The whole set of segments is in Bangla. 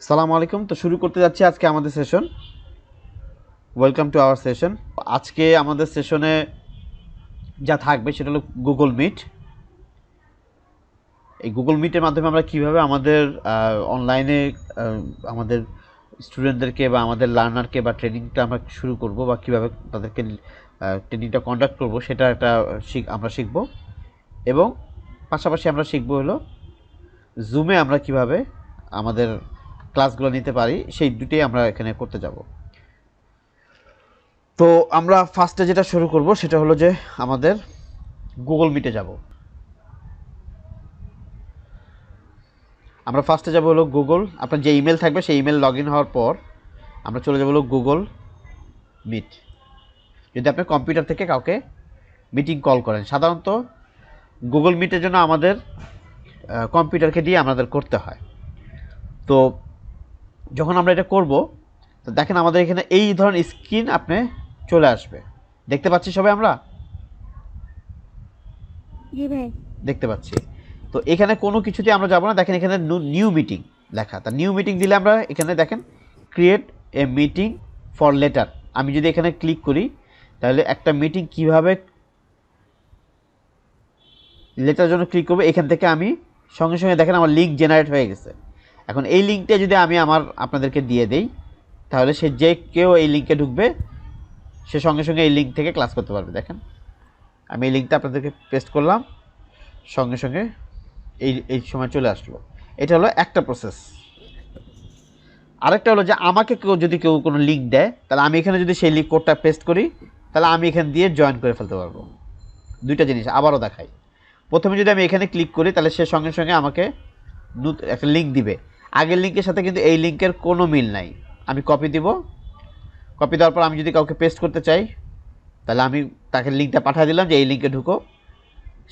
সালামু আলাইকুম। তো শুরু করতে যাচ্ছি আজকে আমাদের session. Welcome to our session. আজকে আমাদের সেশনে যা থাকবে সেটা হলো গুগল মিট। এই গুগল মিটের মাধ্যমে আমরা কিভাবে আমাদের অনলাইনে আমাদের স্টুডেন্টদেরকে বা আমাদের লার্নারকে বা ট্রেনিংটা আমরা শুরু করব বা কীভাবে তাদেরকে ট্রেনিংটা কন্ডাক্ট করব সেটা আমরা শিখব। এবং পাশাপাশি আমরা শিখব হলো জুমে আমরা কিভাবে আমাদের ক্লাসগুলো নিতে পারি, সেই দুটোই আমরা এখানে করতে যাব। তো আমরা ফার্স্টে যেটা শুরু করব সেটা হলো যে আমাদের গুগল মিটে যাব। আমরা ফার্স্টে যাব হলো গুগল, আপনার যে ইমেল থাকবে সেই ইমেল লগ ইন হওয়ার পর আমরা চলে যাব হলো গুগল মিট। যদি আপনি কম্পিউটার থেকে কাউকে মিটিং কল করেন, সাধারণত গুগল মিটের জন্য আমাদের কম্পিউটারকে দিয়ে আমাদের করতে হয়। তো যখন আমরা এটা করব, তো দেখেন আমাদের এখানে এই ধরনের স্ক্রিন আপনি চলে আসবে। দেখতে পাচ্ছি সবাই? আমরা জি ভাই। দেখতে পাচ্ছি। তো এখানে কোনো কিছুতে আমরা যাব না। দেখেন এখানে নিউ মিটিং লেখা। তা নিউ মিটিং দিলে আমরা এখানে দেখেন create a meeting for letter. আমি যদি এখানে ক্লিক করি তাহলে একটা মিটিং কিভাবে লেটার জন্য ক্লিক করবো, এখান থেকে আমি সঙ্গে সঙ্গে দেখেন আমার লিঙ্ক জেনারেট হয়ে গেছে। এখন এই লিঙ্কটা যদি আমি আপনাদেরকে দিয়ে দেই, তাহলে যে কেউ এই লিঙ্কে ঢুকবে, সে সঙ্গে সঙ্গে এই লিঙ্ক থেকে ক্লাস করতে পারবে। দেখেন আমি এই লিঙ্কটা আপনাদেরকে পেস্ট করলাম, সঙ্গে সঙ্গে এই সময় চলে আসলো। এটা হলো একটা প্রসেস। আরেকটা হলো যে আমাকে কেউ কোনো লিঙ্ক দেয়, তাহলে আমি এখানে যদি সেই লিঙ্ক কোডটা পেস্ট করি, তাহলে আমি এখান দিয়ে জয়েন করে ফেলতে পারবো। দুইটা জিনিস আবারও দেখাই। প্রথমে যদি আমি এখানে ক্লিক করি, তাহলে সে সঙ্গে সঙ্গে আমাকে একটা লিঙ্ক দিবে। আগের লিঙ্কের সাথে কিন্তু এই লিঙ্কের কোনো মিল নাই। আমি কপি দিব। কপি দেওয়ার পর আমি যদি কাউকে পেস্ট করতে চাই, তাহলে আমি তাকে লিঙ্কটা পাঠিয়ে দিলাম যে এই লিঙ্কে ঢুকো।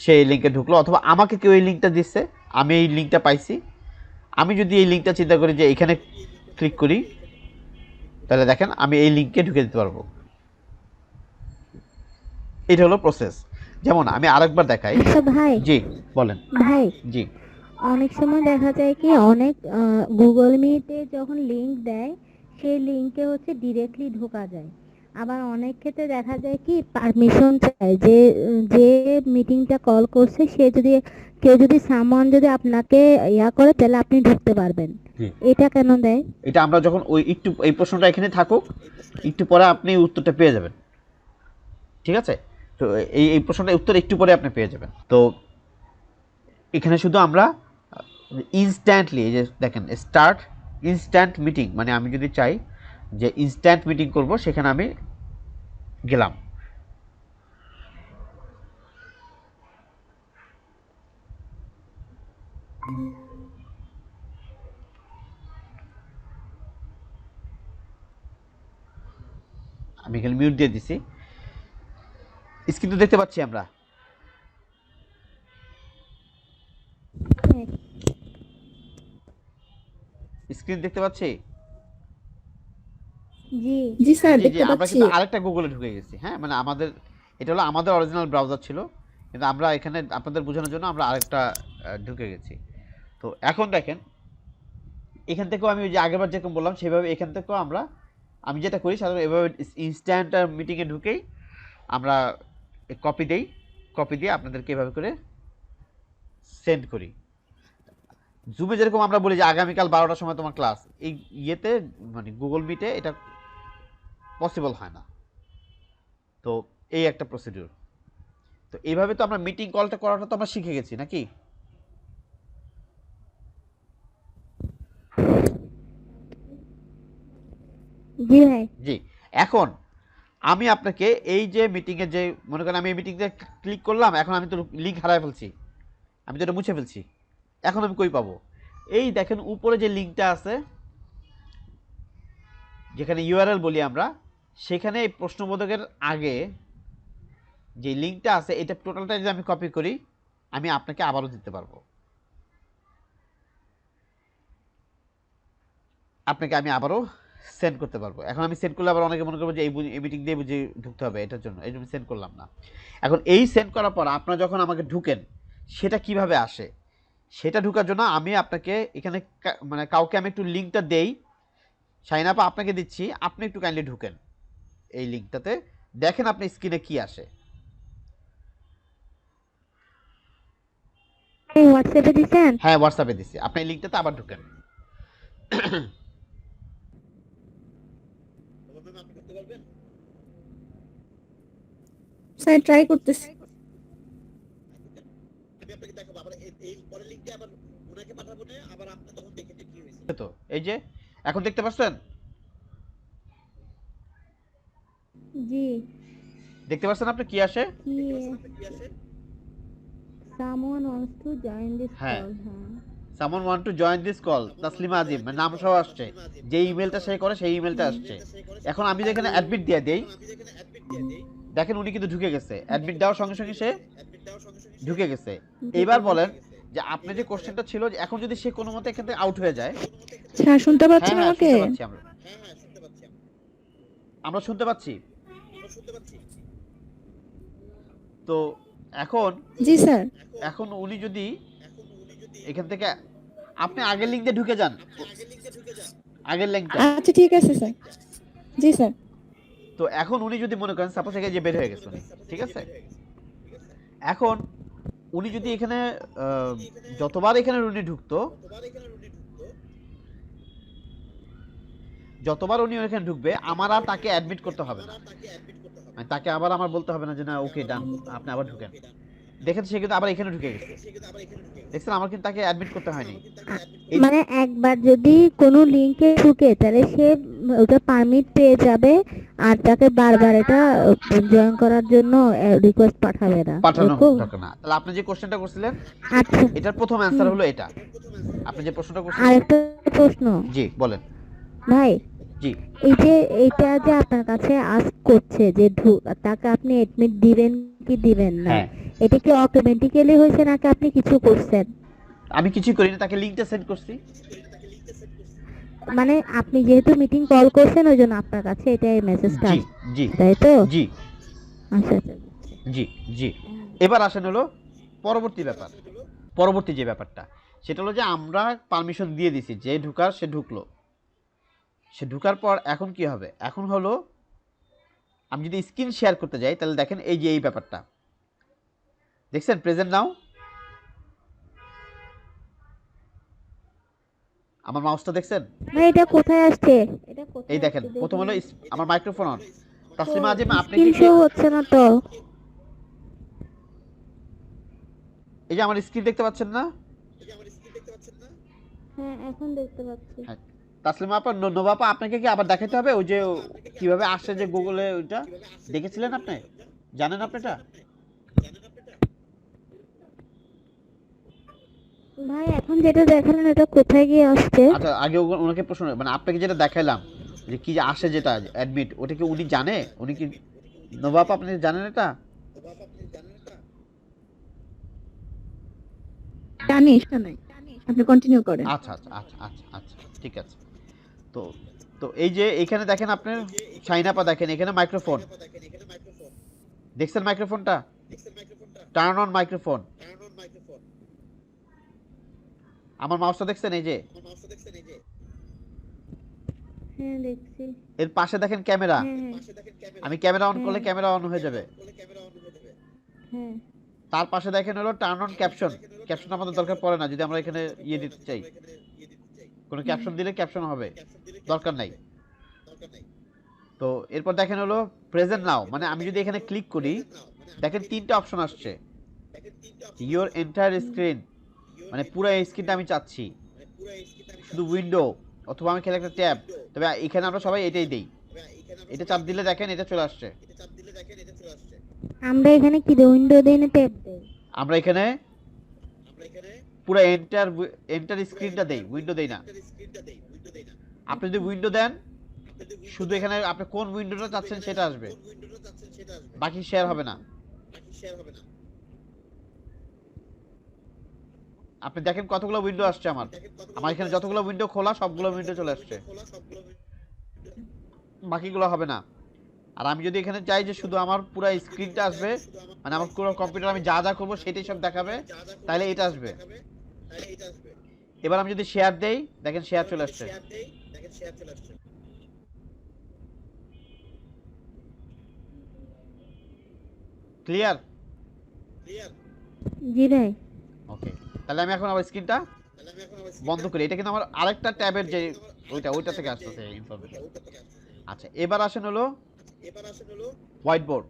সে এই লিঙ্কে ঢুকলো, অথবা আমাকে কেউ এই লিঙ্কটা দিচ্ছে, আমি এই লিঙ্কটা পাইছি। আমি যদি এই লিঙ্কটা চিন্তা করি যে এখানে ক্লিক করি, তাহলে দেখেন আমি এই লিঙ্কে ঢুকে দিতে পারবো। এটা হলো প্রসেস। যেমন আমি আরেকবার দেখাই। আচ্ছা ভাই। জি বলেন। ভাই, জি অনেক সময় দেখা যায় কি অনেক গুগল মিটে যখন লিংক দেয় সেই লিংকে হচ্ছে ডিরেক্টলি ঢোকা যায়। আবার অনেক ক্ষেত্রে দেখা যায় কি পারমিশন চায় যে যে মিটিংটা কল করছে সে যদি কেউ যদি সামওয়ান যদি আপনাকে ইয়া করে তাহলে আপনি ঢুকতে পারবেন। জি এটা কেন দেয়? এটা আমরা যখন ওই একটু এই প্রশ্নটা এখানে থাকুক, একটু পরে আপনি উত্তরটা পেয়ে যাবেন। ঠিক আছে? তো এই প্রশ্নটার উত্তর একটু পরে আপনি পেয়ে যাবেন। তো এখানে শুধু আমরা ইনস্ট্যান্টলি, এই যে দেখেন স্টার্ট ইনস্ট্যান্ট মিটিং, মানে আমি যদি চাই যে ইনস্ট্যান্ট মিটিং করব, সেখানে আমি গেলাম। আমি এখানে মিউট দিয়ে দিছি। স্ক্রিন তো দেখতে পাচ্ছি আমরা। স্ক্রিন দেখতে পাচ্ছি। জি। জি স্যার, জি জি দেখতে আমরা পাচ্ছি। কিন্তু আরেকটা গুগলে ঢুকে গেছি। হ্যাঁ, মানে এটা হলো আমাদের অরিজিনাল ব্রাউজার ছিল, কিন্তু আমরা এখানে আপনাদের বোঝানোর জন্য আমরা আরেকটা ঢুকে গেছি। তো এখন দেখেন এখান থেকেও আমি ওই যে আগেরবার যেরকম বললাম সেভাবে এখান থেকেও আমি যেটা করি সাধারণত এভাবে ইনস্ট্যান্ট মিটিংয়ে ঢুকেই আমরা কপি দিয়ে আপনাদেরকে এভাবে করে সেন্ড করি। জুমে যেরকম আমরা বলি যে আগামীকাল 12টার সময় তোমার ক্লাস, এই ইয়েতে মানে গুগল মিটে এটা পসিবল হয় না। তো এই একটা প্রসিডিউর। তো এইভাবে তো আমরা মিটিং কলটা করাটা তো আমরা শিখে গেছি নাকি? জি ভাই। জি। এখন আমি আপনাকে এই যে মিটিংয়ে যে মনে করেন আমি এই মিটিংতে ক্লিক করলাম, এখন আমি তো লিঙ্ক হারায় ফেলছি, আমি তো এটা মুছে ফেলছি। এখন আমি কই পাবো? এই দেখেন উপরে যে লিঙ্কটা আছে, যেখানে ইউআরএল বলি আমরা, সেখানে এই প্রশ্নবোধকের আগে যে লিঙ্কটা আছে, এটা টোটালটা যদি আমি কপি করি, আমি আপনাকে আবারও দিতে পারবো। আপনাকে আমি আবারও সেন্ড করতে পারবো। এখন আমি সেন্ড করলে আবার অনেকে মনে করবো যে এই মিটিং দিয়ে বুঝে ঢুকতে হবে, এটার জন্য এই জন্য সেন্ড করলাম না। এখন এই সেন্ড করার পর আপনারা যখন আমাকে ঢুকেন, সেটা কিভাবে আসে সেটা ঢোকার জন্য আমি আপনাকে এখানে মানে কাউকে আমি একটু লিঙ্কটা দেই। শাহিনা আপা আপনাকে দিচ্ছি, আপনি একটু কাইন্ডলি ঢুকেন এই লিঙ্কটাতে, দেখেন আপনি স্ক্রিনে কি আসে। এই হোয়াটসঅ্যাপে দিছেন? হ্যাঁ হোয়াটসঅ্যাপে দিচ্ছি, আপনি এই লিঙ্কটাতে আবার ঢুকেন। স্যার ট্রাই করতেছি। তো এই যে এখন দেখতে পাচ্ছেন, জি। দেখতে পাচ্ছেন আপনি কি আসে? কি someone wants to join this হ্যাঁ। call, হ্যাঁ। Someone want to join this call, Taslima Azim, মানে নাম সহ আসছে, যে ইমেলটা সে করে সেই ইমেলটা আসছে। এখন আমি যদি এখানে অ্যাডমিট দিয়ে দেই, দেখেন উনি কিন্তু ঢুকে গেছে, অ্যাডমিট দেওয়ার সঙ্গে সঙ্গে সে ঢুকে গেছে। এবার বলেন যে আপনি যে কোশ্চেনটা ছিল যে এখন যদি সে কোনো মতে এখান থেকে আউট হয়ে যায়। স্যার শুনতে হ্যাঁ পাচ্ছেন হ্যাঁ আমাকে? শুনতে পাচ্ছি আমরা, আমরা শুনতে পাচ্ছি। তো এখন জি স্যার। এখন উনি যদি এখান থেকে, আপনি আগের লিঙ্ক দিয়ে ঢুকে যান, আগের লিঙ্কটা। আচ্ছা ঠিক আছে স্যার। জি স্যার। তো এখন উনি যদি মনে করেন সাপোজ এখানে যে বের হয়ে গেছে উনি, ঠিক আছে, এখন উনি যদি এখানে যতবার এখানে উনি ঢুকতো, যতবার উনি এখানে ঢুকবে আমার আর তাকে অ্যাডমিট করতে হবে না, মানে তাকে আবার আমার বলতে হবে না যে না ওকে ডান আপনি আবার ঢুকেন। দেখেন সে কিন্তু আবার এখানে ঢুকে গেছে, দেখছেন আমার কিন্তু তাকে অ্যাডমিট করতে হয়নি। মানে একবার যদি কোনো লিংকে ঢুকে তাহলে সে ওটা পারমিট পেয়ে যাবে, আর তাকে বারবার এটা জয়েন করার জন্য রিকোয়েস্ট পাঠাবে না। পাঠানো এরকম? দরকার না। তাহলে আপনি যে কোশ্চেনটা করছিলেন আচ্ছা, এটার প্রথম অ্যানসার হলো এটা। আপনি যে প্রশ্নটা করছিলেন, আরেকটা প্রশ্ন জি বলেন। ভাই, জি এই যে এইটা যে আপনার কাছে আস্ক করছে যে তাকে আপনি এডমিট দিবেন কি দিবেন না, হ্যাঁ, এটা কি অটোমেটিক্যালি হয়েছে নাকি আপনি কিছু করছেন? আমি কিছুই করিনি, তাকে লিংকটা সেন্ড করছি। মানে আপনি যেহেতু মিটিং কল করছেন ওই জন্য আপনার কাছে এটা এই মেসেজটা জি জি তাই তো? জি আচ্ছা আচ্ছা। জি জি। এবার আসেন হলো পরবর্তী ব্যাপার, পরবর্তী যে ব্যাপারটা সেটা হলো যে আমরা পারমিশন দিয়ে দিছি, যে ঢুকার সে ঢুকলো, সে ঢুকার পর এখন কি হবে, এখন হলো আমি যদি স্ক্রিন শেয়ার করতে যাই তাহলে দেখেন এই যে এই ব্যাপারটা দেখছেন, প্রেজেন্ট নাও, আমার মাউসটা দেখছেন? ভাই এটা কোথায় আসছে? এটা কোথায় এই দেখেন আসছে? প্রথম হলো আমার মাইক্রোফোন অন। তাসলিমা আজিম আপনি স্ক্রিন কি শো হচ্ছে না তো? এই যে আমার স্ক্রিন দেখতে পাচ্ছেন না? হ্যাঁ এখন দেখতে পাচ্ছি। হ্যাঁ। তাসলিমা আপা, নোভা আপা, আপনাকে কি আবার দেখাতে হবে ওই যে কিভাবে আসছে যে গুগলে, ওইটা দেখেছিলেন আপনি, জানেন আপনি এটা? ভাই এখন যেটা দেখালেন এটা কোথায় গিয়ে আসছে? আচ্ছা আগে ওনাকে প্রশ্ন, মানে আপনাকে যেটা দেখাইলাম যে কি যে আসে যেটা অ্যাডমিট, ওটা কি উনি জানে? উনি কি, নোভা আপা আপনি জানেন এটা? জানি শোনাই। আপনি কন্টিনিউ করেন। আচ্ছা আচ্ছা আচ্ছা আচ্ছা আচ্ছা ঠিক আছে। তো তো এই যে এখানে দেখেন আপনার শাহিনা আপা, দেখেন এখানে মাইক্রোফোন দেখছেন, মাইক্রোফোনটা টার্ন অন মাইক্রোফোন, আমার মাউসটা দেখছেন এই যে, হ্যাঁ দেখছি। এর পাশে দেখেন ক্যামেরা, হ্যাঁ আমি ক্যামেরা অন করলে ক্যামেরা অন হয়ে যাবে। হ্যাঁ। তার পাশে দেখেন হলো টার্ন অন ক্যাপশন, ক্যাপশন আমাদের দরকার পড়ে না যদি আমরা এখানে ইয়ে দিতে চাই, কোনো ক্যাপশন দিলে ক্যাপশন হবে, দরকার নাই। তো এরপর দেখেন হলো প্রেজেন্ট নাও, মানে আমি যদি এখানে ক্লিক করি দেখেন তিনটা অপশন আসছে, ইওর এন্টায়ার স্ক্রিন, মানে পুরো এই স্ক্রিনটা আমি চাচ্ছি, শুধু উইন্ডো, অথবা আমি খেলে একটা ট্যাব, তবে এখানে আমরা সবাই এটাই দেই, এটা চাপ দিলে দেখেন এটা চলে আসছে। আমরা এখানে কি উইন্ডো দেই না ট্যাব দেই? আমরা এখানে পুরো এন্টার স্ক্রিনটা দেই, উইন্ডো দেই না। আপনি যদি উইন্ডো দেন শুধু এখানে আপনি কোন উইন্ডোটা চাচ্ছেন সেটা আসবে, বাকি শেয়ার হবে না। আপনি দেখেন কতগুলো উইন্ডো আসছে, আমার এখানে যতগুলো উইন্ডো খোলা সবগুলো উইন্ডো চলে আসছে, বাকিগুলো হবে না। আর আমি যদি এখানে চাই যে শুধু আমার পুরো স্ক্রিনটা আসবে, মানে আমার পুরো কম্পিউটার আমি যা যা করবো সেটাই সব দেখাবে, তাহলে এটা আসবে। এবার আমি যদি শেয়ার দেই, দেখেন শেয়ার চলে আসছে। ক্লিয়ার? জি ভাই। ওকে, তাহলে আমি এখন আমার স্ক্রিনটা বন্ধ করি। এটা কিন্তু আমার আরেকটা ট্যাবের যে ওইটা থেকে আসতেছে ইনফরমেশন। আচ্ছা, এবার আসেন হলো হোয়াইট বোর্ড।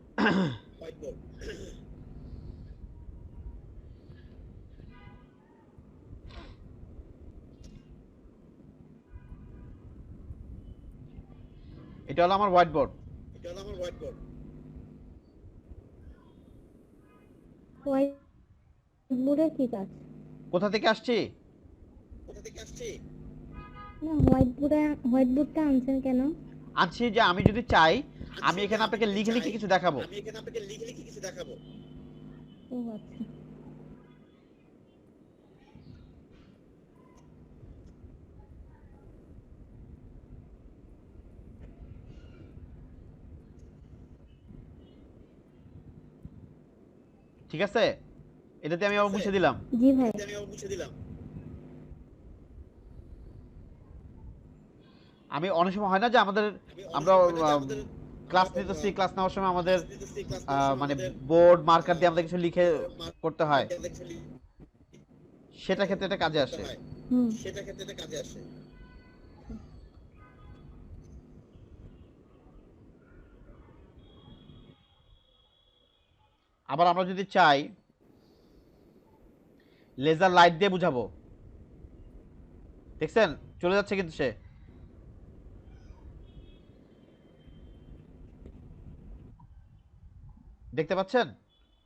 এটা হলো আমার হোয়াইট বোর্ড। হোয়াইট বোর্ডের কি কাজ? কোথা থেকে আসছি? না, হোয়াইট বোর্ডটা আনছেন কেন? আনছি যে আমি যদি চাই, আমি এখানে আপনাকে লিখে লিখে কিছু দেখাবো। ও আচ্ছা। ঠিক আছে, এটাতে আমি আবার মুছে দিলাম। জি ভাই। আমি অনেক সময় হয় না যে আমরা ক্লাস নিতেছি, ক্লাস নেওয়ার সময় আমাদের মানে বোর্ড মার্কার দিয়ে আমাদের কিছু লিখে করতে হয়, সেটা ক্ষেত্রে এটা কাজে আসে। হুম। আবার আমরা যদি চাই লেজার লাইট দিয়ে বুঝাবো, দেখছেন চলে যাচ্ছে কিন্তু সে। দেখতে পাচ্ছেন,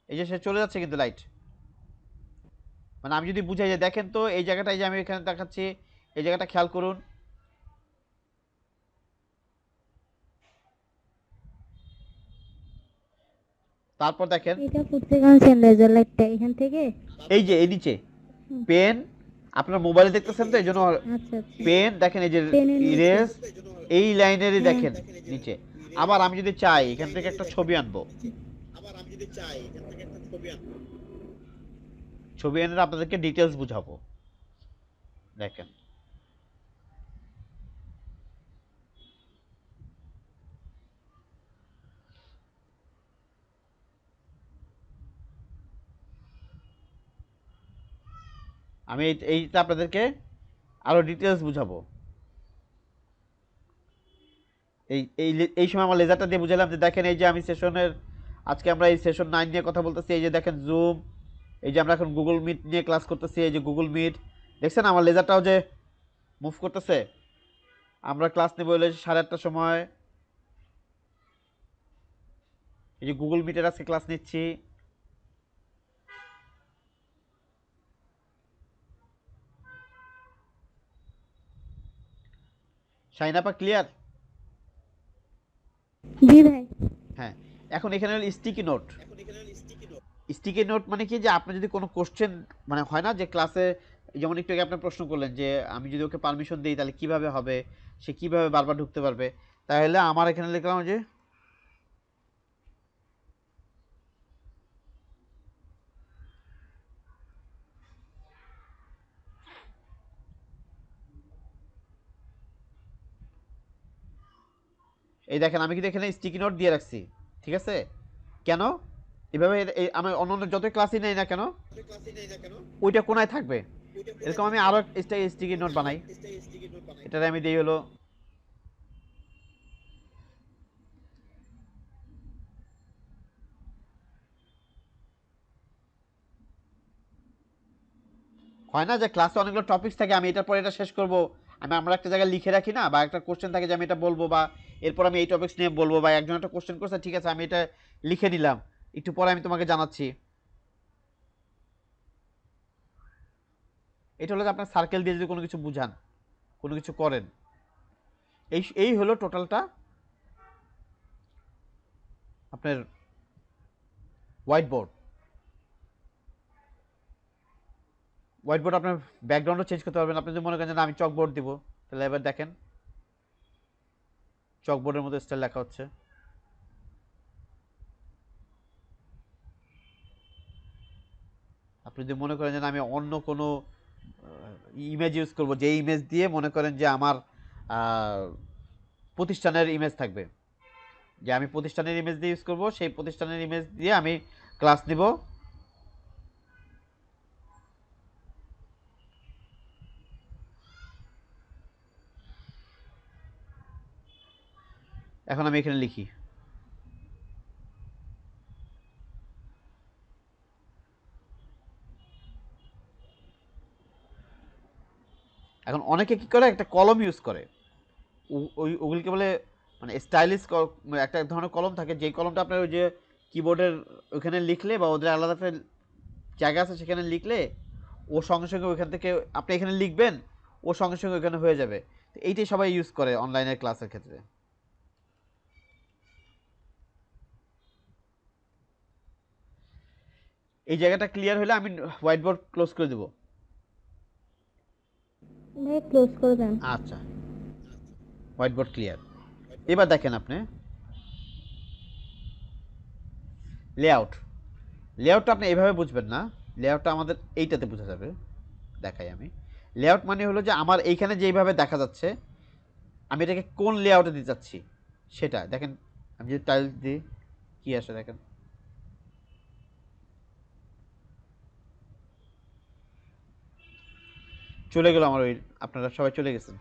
এই যে সে চলে যাচ্ছে কিন্তু লাইট। মানে আমি যদি বুঝাই যে দেখেন তো এই জায়গাটা, এই যে আমি এখানে দেখাচ্ছি, এই জায়গাটা খেয়াল করুন। তারপর দেখেন এটা কোত্থেকে আনছেন লেজার লাইটটা? এখান থেকে? এই যে এই নিচে হুম। পেন, আপনার মোবাইলে দেখতেছেন তো এই জন্য আচ্ছা আচ্ছা। পেন দেখেন, এই যে পেনের নিচে। ইরেজ এই লাইনেরই হ্যাঁ। দেখেন নিচে। আবার আমি যদি চাই এখান থেকে একটা ছবি আনবো, ছবি এনে আপনাদেরকে ডিটেলস বুঝাবো। দেখেন আমি এইটা আপনাদেরকে আরো ডিটেলস বুঝাবো। এই সময় আমার লেজারটা দিয়ে বুঝালাম যে দেখেন এই যে আমি সেশনের, আজকে আমরা এই সেশন 9 নিয়ে কথা বলতেছি। এই যে দেখেন জুম, এই যে আমরা এখন গুগল মিট নিয়ে ক্লাস করতেছি, এই যে গুগল মিট দেখছেন আমার লেজারটাও যে মুভ করতেছে। আমরা ক্লাস নেব হলে 8:30টার সময়, এই যে গুগল মিটের আজকে ক্লাস নিচ্ছি। শাইন আপা ক্লিয়ার? জি ভাই। হ্যাঁ, এখন এখানে হলো স্টিকি নোট। স্টিকি নোট মানে কি, যে আপনি যদি কোনো কোশ্চেন, মানে হয় না যে ক্লাসে, যেমন একটু আগে আপনি প্রশ্ন করলেন যে আমি যদি ওকে পারমিশন দিই তাহলে কিভাবে হবে, সে কিভাবে বারবার ঢুকতে পারবে। তাহলে আমার এখানে লিখলাম যে এই দেখেন আমি কিন্তু এখানে স্টিকি নোট দিয়ে রাখছি। ঠিক আছে, কেন এভাবে? আমি অন্য যত ক্লাসই নেই না কেন ওইটা কোনায় থাকবে, এরকম আমি আরো স্টিকি নোট বানাই। এটারে আমি দিই হলো, হয় না যে ক্লাসে অনেকগুলো টপিকস থাকে, আমি এটার পরে এটা শেষ করব, আমরা একটা জায়গায় লিখে রাখি না, বা একটা কোশ্চেন থাকে যে আমি এটা বলবো, বা এরপর আমি এই টপিকস নিয়ে বলবো, বা একজন একটা কোশ্চেন করছে, ঠিক আছে আমি এটা লিখে নিলাম, একটু পরে আমি তোমাকে জানাচ্ছি। এটা হলো যে আপনার সার্কেল দিয়ে যদি কোনো কিছু বুঝান, কোনো কিছু করেন, এই এই হলো টোটালটা আপনার হোয়াইট বোর্ড। হোয়াইট বোর্ড আপনার ব্যাকগ্রাউন্ডও চেঞ্জ করতে পারবেন। আপনি যদি মনে করেন যে না, আমি চকবোর্ড দিব, তাহলে এবার দেখেন চকবোর্ডের মধ্যে স্টাইল লেখা হচ্ছে। আপনি যদি মনে করেন যে না, আমি অন্য কোনো ইমেজ ইউজ করব, যে ইমেজ দিয়ে মনে করেন যে আমার প্রতিষ্ঠানের ইমেজ থাকবে, যে আমি প্রতিষ্ঠানের ইমেজ দিয়ে ইউজ করব, সেই প্রতিষ্ঠানের ইমেজ দিয়ে আমি ক্লাস নিব। এখন আমি এখানে লিখি, এখন অনেকে কি করে একটা কলম ইউজ করে, ওই ওগুলিকে বলে মানে স্টাইলিশ, একটা ধরনের কলম থাকে, যেই কলমটা আপনার ওই যে কিবোর্ডের ওইখানে লিখলে বা ওদের আলাদা একটা জায়গা আছে সেখানে লিখলে ও সঙ্গে সঙ্গে ওইখান থেকে আপনি এখানে লিখবেন, ও সঙ্গে সঙ্গে ওইখানে হয়ে যাবে। তো এইটাই সবাই ইউজ করে অনলাইনের ক্লাসের ক্ষেত্রে। এই জায়গাটা ক্লিয়ার হলে আমি হোয়াইট বোর্ড ক্লোজ করে দেবো। ভাই ক্লোজ করে দেন। আচ্ছা, হোয়াইট বোর্ড ক্লিয়ার। এবার দেখেন আপনি লেআউট, লেআউটটা আপনি এইভাবে বুঝবেন না, লেআউটটা আমাদের এইটাতে বোঝা যাবে। দেখাই আমি, লেআউট মানে হলো যে আমার এইখানে যেইভাবে দেখা যাচ্ছে আমি এটাকে কোন লেআউটে দিতে চাচ্ছি সেটা দেখেন। আমি যদি টাইলস দিই কি আসে দেখেন, চলে গেল আমার ওই, আপনারা সবাই চলে গেছেন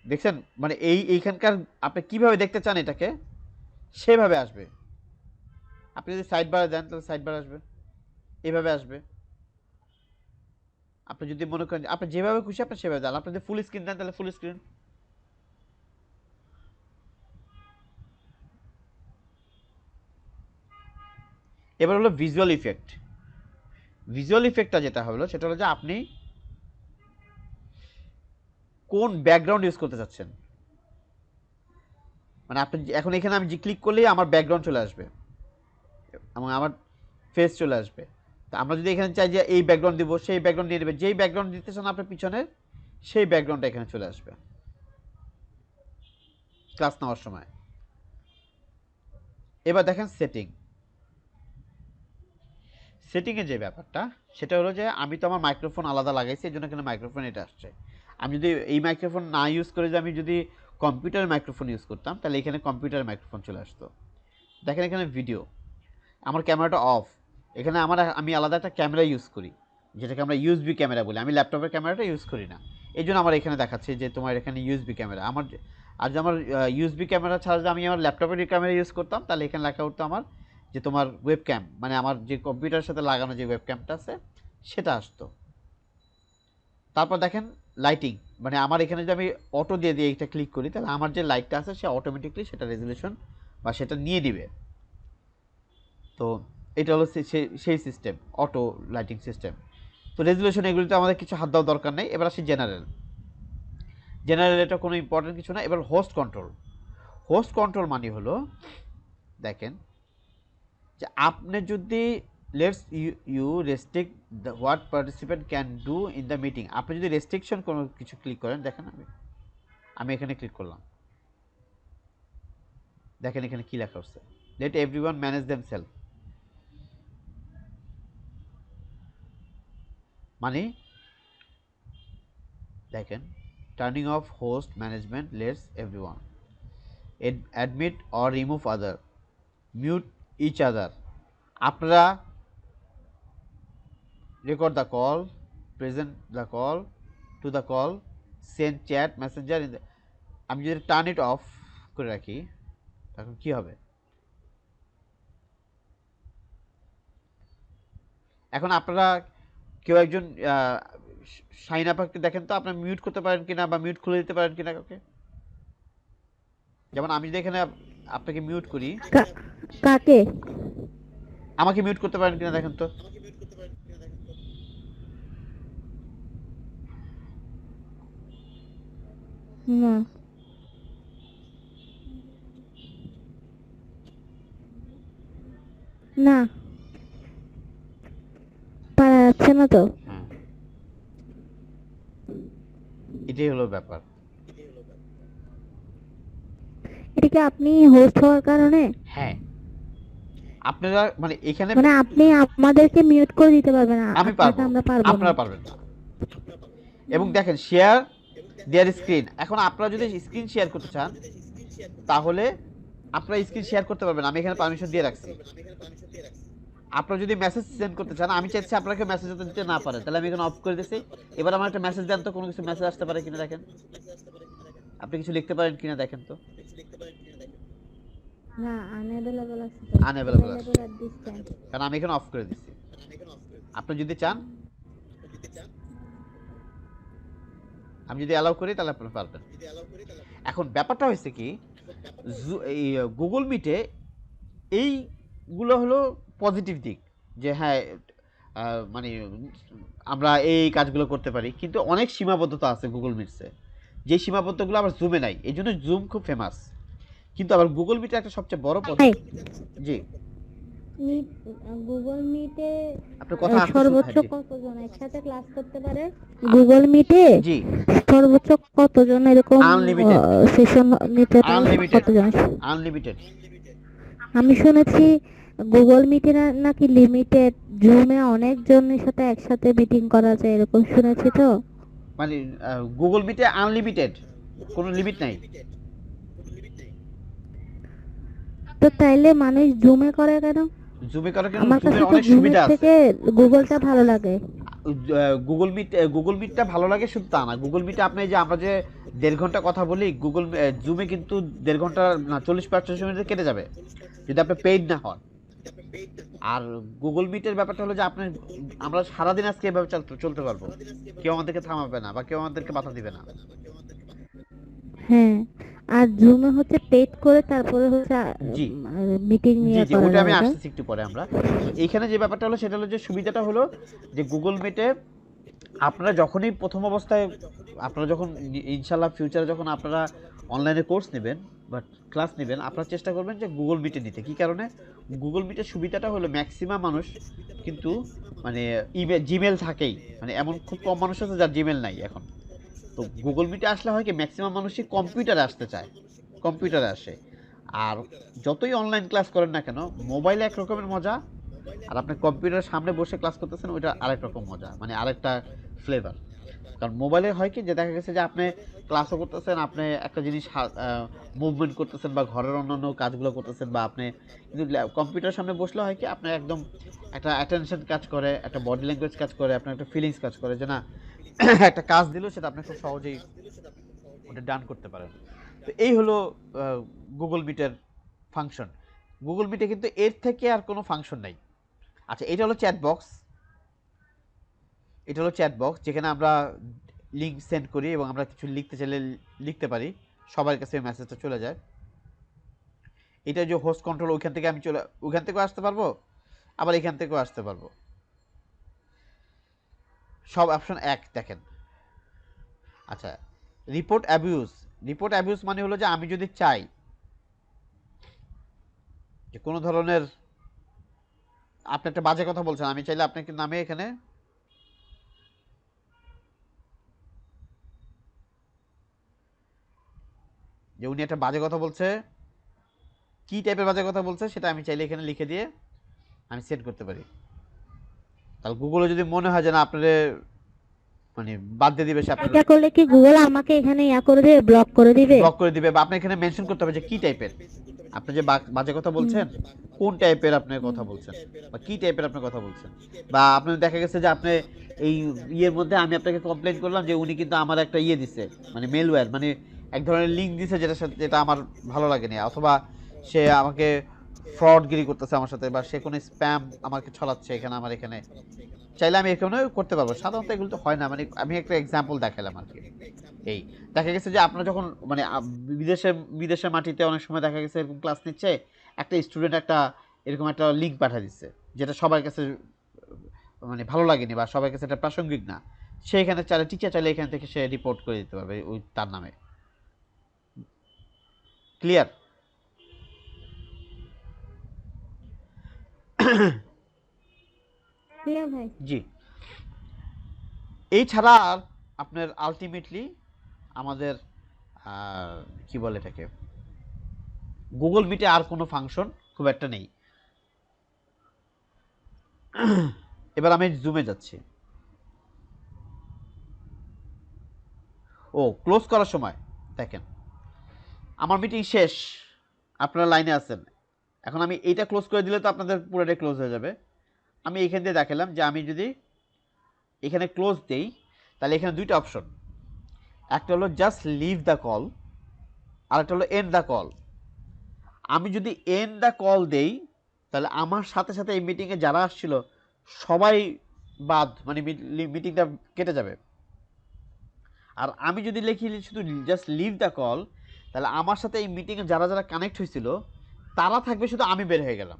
দেখছেন। মানে এইখানকার আপনি কিভাবে দেখতে চান এটাকে সেভাবে আসবে। আপনি যদি সাইড বারে দেন তাহলে সাইড বার আসবে, এভাবে আসবে। আপনি যদি মনে করেন আপনি যেভাবে খুশি আপনি সেভাবে দেন, আপনি যদি ফুল স্ক্রিন দেন তাহলে ফুল স্ক্রিন। এবার হলো ভিজুয়াল ইফেক্ট। ভিজুয়াল ইফেক্টটা যেটা হলো সেটা হলো যে আপনি কোন ব্যাকগ্রাউন্ড ইউজ করতে চাচ্ছেন। মানে আপনি এখন এখানে আমি যে ক্লিক করলেই আমার ব্যাকগ্রাউন্ড চলে আসবে এবং আমার ফেস চলে আসবে। তো আমরা যদি এখানে চাই যে এই ব্যাকগ্রাউন্ড দিব, সেই ব্যাকগ্রাউন্ড দিয়ে দেবে, যেই ব্যাকগ্রাউন্ড দিতে চান আপনার পিছনের সেই ব্যাকগ্রাউন্ডটা এখানে চলে আসবে ক্লাস নেওয়ার সময়। এবার দেখেন সেটিং, সেটিংয়ে যে ব্যাপারটা সেটা হলো যে আমি তো আমার মাইক্রোফোন আলাদা লাগাইছি, এই জন্য এখানে মাইক্রোফোন এটা আসছে। আমি যদি এই মাইক্রোফোন না ইউজ করে যে আমি যদি কম্পিউটারের মাইক্রোফোন ইউজ করতাম তাহলে এখানে কম্পিউটারের মাইক্রোফোন চলে আসতো। দেখেন এখানে ভিডিও, আমার ক্যামেরাটা অফ, এখানে আমি আলাদা একটা ক্যামেরা ইউজ করি যেটাকে আমরা ইউএসবি ক্যামেরা বলি। আমি ল্যাপটপের ক্যামেরাটা ইউজ করি না, এই জন্য আমার এখানে দেখাচ্ছে যে তোমার এখানে ইউএসবি ক্যামেরা। আর যে আমার ইউএসবি ক্যামেরা ছাড়া যে আমি আমার ল্যাপটপের ক্যামেরা ইউজ করতাম তাহলে এখানে লেখা উঠতো আমার যে তোমার ওয়েব ক্যাম, মানে আমার যে কম্পিউটারের সাথে লাগানো যে ওয়েব ক্যামটা আছে সেটা আসতো। তারপর দেখেন লাইটিং, মানে আমার এখানে যদি আমি অটো দিয়ে দিয়ে এটা ক্লিক করি তাহলে আমার যে লাইটটা আছে সে অটোমেটিকলি সেটা রেজুলেশন বা সেটা নিয়ে দিবে। তো এটা হলো সেই সিস্টেম, অটো লাইটিং সিস্টেম। তো রেজুলেশন এগুলিতে আমাদের কিছু হাত দেওয়ার দরকার নেই। এবার আসি জেনারেল, জেনারেল এটা কোনো ইম্পর্টেন্ট কিছু না। এবার হোস্ট কন্ট্রোল, হোস্ট কন্ট্রোল মানে হলো দেখেন যে আপনি যদি let's you restrict the what participant can do in the meeting, আপনি যদি রেস্ট্রিকশন কোনো কিছু ক্লিক করেন, দেখেন আমি এখানে ক্লিক করলাম, দেখেন এখানে কি লেখা হচ্ছে, লেট এভরিওয়ান ম্যানেজ দেমসেলফ। মানে দেখেন turning off host management lets everyone admit or remove other, mute each other. আপনারা record the call, present the call to the call, send chat messenger in the, আমি যদি টার্ন ইট অফ করে রাখি তখন কি হবে? এখন আপনারা কেউ একজন শাইন আপাকে দেখেন তো আপনারা মিউট করতে পারেন কিনা বা মিউট খুলে দিতে পারেন কিনা কাউকে। যেমন আমি যদি এখানে আপনাকে মিউট করি, কাকে? আমাকে মিউট করতে পারেন কিনা দেখেন তো। না, না পারা যাচ্ছে না তো। হ্যাঁ, এটাই হলো ব্যাপার। এটা কি আপনি হোস্ট হওয়ার কারণে? হ্যাঁ, আপনারা মানে এখানে মানে আপনি আমাদেরকে মিউট করে দিতে পারবেন না, আমি আপনাকে পারবো, আমরা পারবো না। আপনারা পারবেন না। এবং দেখেন শেয়ার দেয়ার স্ক্রিন, এখন আপনারা যদি স্ক্রিন শেয়ার করতে চান তাহলে আপনারা স্ক্রিন শেয়ার করতে পারবেন, আমি এখানে পারমিশন দিয়ে রাখছি। আপনারা যদি মেসেজ সেন্ড করতে চান, আমি চাইছি আপনাকে মেসেজ দিতে না পারেন, তাহলে আমি এখানে অফ করে দিয়েছি। এবার আমার একটা মেসেজ দেন তো, কোনো কিছু মেসেজ আসতে পারে কিনা দেখেন, আপনি কিছু লিখতে পারেন কিনা দেখেন তো। না, আনঅ্যাভেলেবল আছে তো, Unavailable আছে। available at this time। কারণ আমি এখানে অফ করে দিচ্ছি। আপনি যদি চান, আমি যদি অ্যালাউ করি তাহলে আপনি পারবেন। এখন ব্যাপারটা হয়েছে কি, এই গুগল মিটে এইগুলো হলো পজিটিভ দিক, যে হ্যাঁ মানে আমরা এই কাজগুলো করতে পারি, কিন্তু অনেক সীমাবদ্ধতা আছে গুগল মিটসে, যে সীমাবদ্ধগুলো আবার জুমে নাই, এই জন্য জুম খুব ফেমাস। কিন্তু আবার গুগল মিটে একটা সবচেয়ে বড় ভাই, জি গুগল মিটে আপনার কথা আসতে সর্বোচ্চ জি কতজন একসাথে ক্লাস করতে পারে? গুগল মিটে জি সর্বোচ্চ কতজন এরকম আনলিমিটেড, সেশন নিতে পারে? আনলিমিটেড, কতজন? আনলিমিটেড। আমি শুনেছি গুগল মিটে নাকি লিমিটেড, জুমে অনেকজনের সাথে একসাথে মিটিং করা যায়, এরকম শুনেছি তো। মানে গুগল মিটে আনলিমিটেড, কোনো লিমিট নাই। তো তাইলে মানুষ জুমে করে কেন? জুমে করার জন্য আমার কাছে জুমের তো অনেক জুমের সুবিধা আছে। থেকে গুগলটা ভালো লাগে। গুগল মিটটা ভালো লাগে শুধু তা না, গুগল মিটে আপনি যে আমরা যে 1.5 ঘন্টা কথা বলি, গুগল জুমে কিন্তু 1.5 ঘন্টা না, 40-45 মিনিটে কেটে যাবে যদি আপনি পেইড না হন। আর গুগল মিটের ব্যাপারটা হলো যে আপনি, আমরা সারাদিন আজকে এভাবে চলতে পারবো, কেউ আমাদেরকে থামাবে না বা কেউ আমাদেরকে বাধা দিবে না। হ্যাঁ, আর জুমে হচ্ছে পেড করে তারপরে হচ্ছে জি মিটিং জি নিয়ে জি করা ওটা আমি যায়, তাই? আসতেছি একটু পরে। আমরা তো এইখানে যে ব্যাপারটা হলো সেটা হলো যে সুবিধাটা হলো যে গুগল মিটে আপনারা যখনই প্রথম অবস্থায়, আপনারা যখন ইনশাল্লাহ ফিউচারে যখন আপনারা অনলাইনে কোর্স নেবেন বা ক্লাস নেবেন, আপনারা চেষ্টা করবেন যে গুগল মিটে নিতে। কী কারণে? গুগল মিটের সুবিধাটা হলো ম্যাক্সিমাম মানুষ কিন্তু মানে জিমেল থাকেই, মানে এমন খুব কম মানুষ আছে যার জিমেল নাই এখন। তো গুগল মিটে আসলে হয় কি, ম্যাক্সিমাম মানুষই কম্পিউটারে আসতে চায়, কম্পিউটারে আসে। আর যতই অনলাইন ক্লাস করেন না কেন, মোবাইলে এক রকমের মজা, আর আপনি কম্পিউটারের সামনে বসে ক্লাস করতেছেন, ওইটা আরেক রকম মজা, মানে আরেকটা ফ্লেভার। কারণ মোবাইলে হয় কি, যে দেখা গেছে যে আপনি ক্লাসও করতেছেন, আপনি একটা জিনিস মুভমেন্ট করতেছেন বা ঘরের অন্যান্য কাজগুলো করতেছেন, বা আপনি কিন্তু কম্পিউটারের সামনে বসলে হয় কি, আপনার একদম একটা অ্যাটেনশন কাজ করে, একটা বডি ল্যাঙ্গুয়েজ কাজ করে, আপনার একটা ফিলিংস কাজ করে, যে না একটা কাজ দিল সেটা আপনি খুব সহজেই ওটা ডান করতে পারেন। তো এই হলো গুগল মিটের ফাংশন। গুগল মিটে কিন্তু এর থেকে আর কোনো ফাংশন নাই। আচ্ছা, এটা হলো চ্যাট বক্স, এটা হলো চ্যাট বক্স যেখানে আমরা লিঙ্ক সেন্ড করি এবং আমরা কিছু লিখতে চাইলে লিখতে পারি, সবার কাছে মেসেজটা চলে যায়। এটা যে হোস্ট কন্ট্রোল, ওইখান থেকে আমি ওইখান থেকেও আসতে পারবো, আবার এখান থেকেও আসতে পারবো। সব অপশন এক দেখেন। আচ্ছা, রিপোর্ট অ্যাবিউজ। রিপোর্ট অ্যাবিউজ মানে হলো যে আমি যদি চাই যে কোনো ধরনের, আপনি একটা বাজে কথা বলছেন, আমি চাইলে আপনাকে নামে এখানে যে উনি একটা বাজে কথা বলছে, কি টাইপের বাজে কথা বলছে সেটা আমি চাইলে এখানে লিখে দিয়ে আমি সেট করতে পারি। তাহলে গুগলে যদি মনে হয় যে না আপনার মানে বাদ দিয়ে দিবে, সে আপনার এটা করলে কি গুগল আমাকে এখানে করে দিবে, ব্লক করে দিবে? ব্লক করে দিবে, বা আপনি এখানে মেনশন করতে হবে যে কি টাইপের আপনি যে বাজে কথা বলছেন, কোন টাইপের আপনি কথা বলছেন, বা কি টাইপের আপনি কথা বলছেন। বা আপনি দেখা গেছে যে আপনি এই ইয়ের মধ্যে আমি আপনাকে কমপ্লেন করলাম যে উনি কিন্তু আমার একটা ইয়ে দিছে, মানে মেলওয়্যার, মানে এক ধরনের লিঙ্ক দিছে যেটা আমার ভালো লাগেনি, অথবা সে আমাকে ফ্রডগিরি করতেছে আমার সাথে, বা সে কোনো স্প্যাম আমাকে ছড়াচ্ছে এখানে আমার এখানে, চাইলে আমি এখানে করতে পারবো। সাধারণত এগুলো তো হয় না, মানে আমি একটা এক্সাম্পল দেখালাম আর কি। এই দেখা গেছে যে আপনারা যখন মানে বিদেশের মাটিতে অনেক সময় দেখা গেছে এরকম ক্লাস নিচ্ছে, একটা স্টুডেন্ট একটা এরকম একটা লিঙ্ক পাঠিয়ে দিচ্ছে যেটা সবার কাছে মানে ভালো লাগেনি বা সবার কাছে এটা প্রাসঙ্গিক না, সে এখানে চাইলে, টিচার চাইলে এখান থেকে সে রিপোর্ট করে দিতে পারবে ওই তার নামে। ক্লিয়ার? ক্লিয়ার ভাই? জি। এই ছাড়া আর আপনার আলটিমেটলি আমাদের কি বলে এটাকে, গুগল মিটে আর কোনো ফাংশন খুব একটা নেই। এবার আমি জুমে যাচ্ছি। ও ক্লোজ করার সময় দেখেন আমার মিটিং শেষ, আপনারা লাইনে আছেন। এখন আমি এইটা ক্লোজ করে দিলে তো আপনাদের পুরোটাই ক্লোজ হয়ে যাবে। আমি এখান দিয়ে দেখালাম যে আমি যদি এখানে ক্লোজ দেই তাহলে এখানে দুইটা অপশন, একটা হলো জাস্ট লিভ দ্য কল, আর একটা হলো এন্ড দ্য কল। আমি যদি এন্ড দ্য কল দেই তাহলে আমার সাথে সাথে এই মিটিংয়ে যারা আসছিল সবাই বাদ, মানে মিটিংটা কেটে যাবে। আর আমি যদি লিখি শুধু জাস্ট লিভ দ্য কল, তাহলে আমার সাথে এই মিটিংয়ে যারা যারা কানেক্ট হয়েছিল তারা থাকবে, শুধু আমি বের হয়ে গেলাম।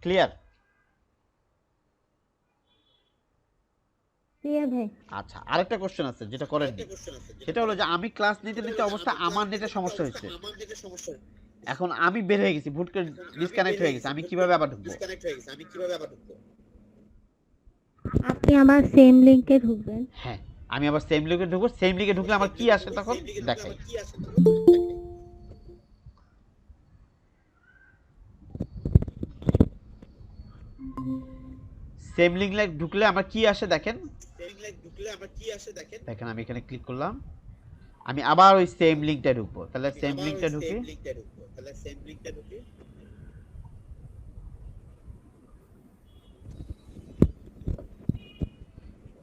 ক্লিয়ার? ক্লিয়ার ভাই। আচ্ছা, আরেকটা কোশ্চেন আছে যেটা করেননি, সেটা হলো যে আমি ক্লাস নিতে নিতে অবস্থা আমার নেটের সমস্যা হয়েছে, এখন আমি বের হয়ে গেছি, ভুট করে ডিসকানেক্ট হয়ে গেছে, আমি কিভাবে আবার ঢুকবো? আপনি আবার সেম লিংকে ঢুকবেন। হ্যাঁ, আমি আবার সেম লিংকে ঢুকবো। সেম লিংকে ঢুকলে আমার কি আসে তখন দেখাই। সেম লিংকে ঢুকলে আমার কি আসে দেখেন। দেখেন আমি এখানে ক্লিক করলাম, আমি আবার ওই সেম লিংকটা ঢুকবো। তাহলে সেম লিংকটা ঢুকি,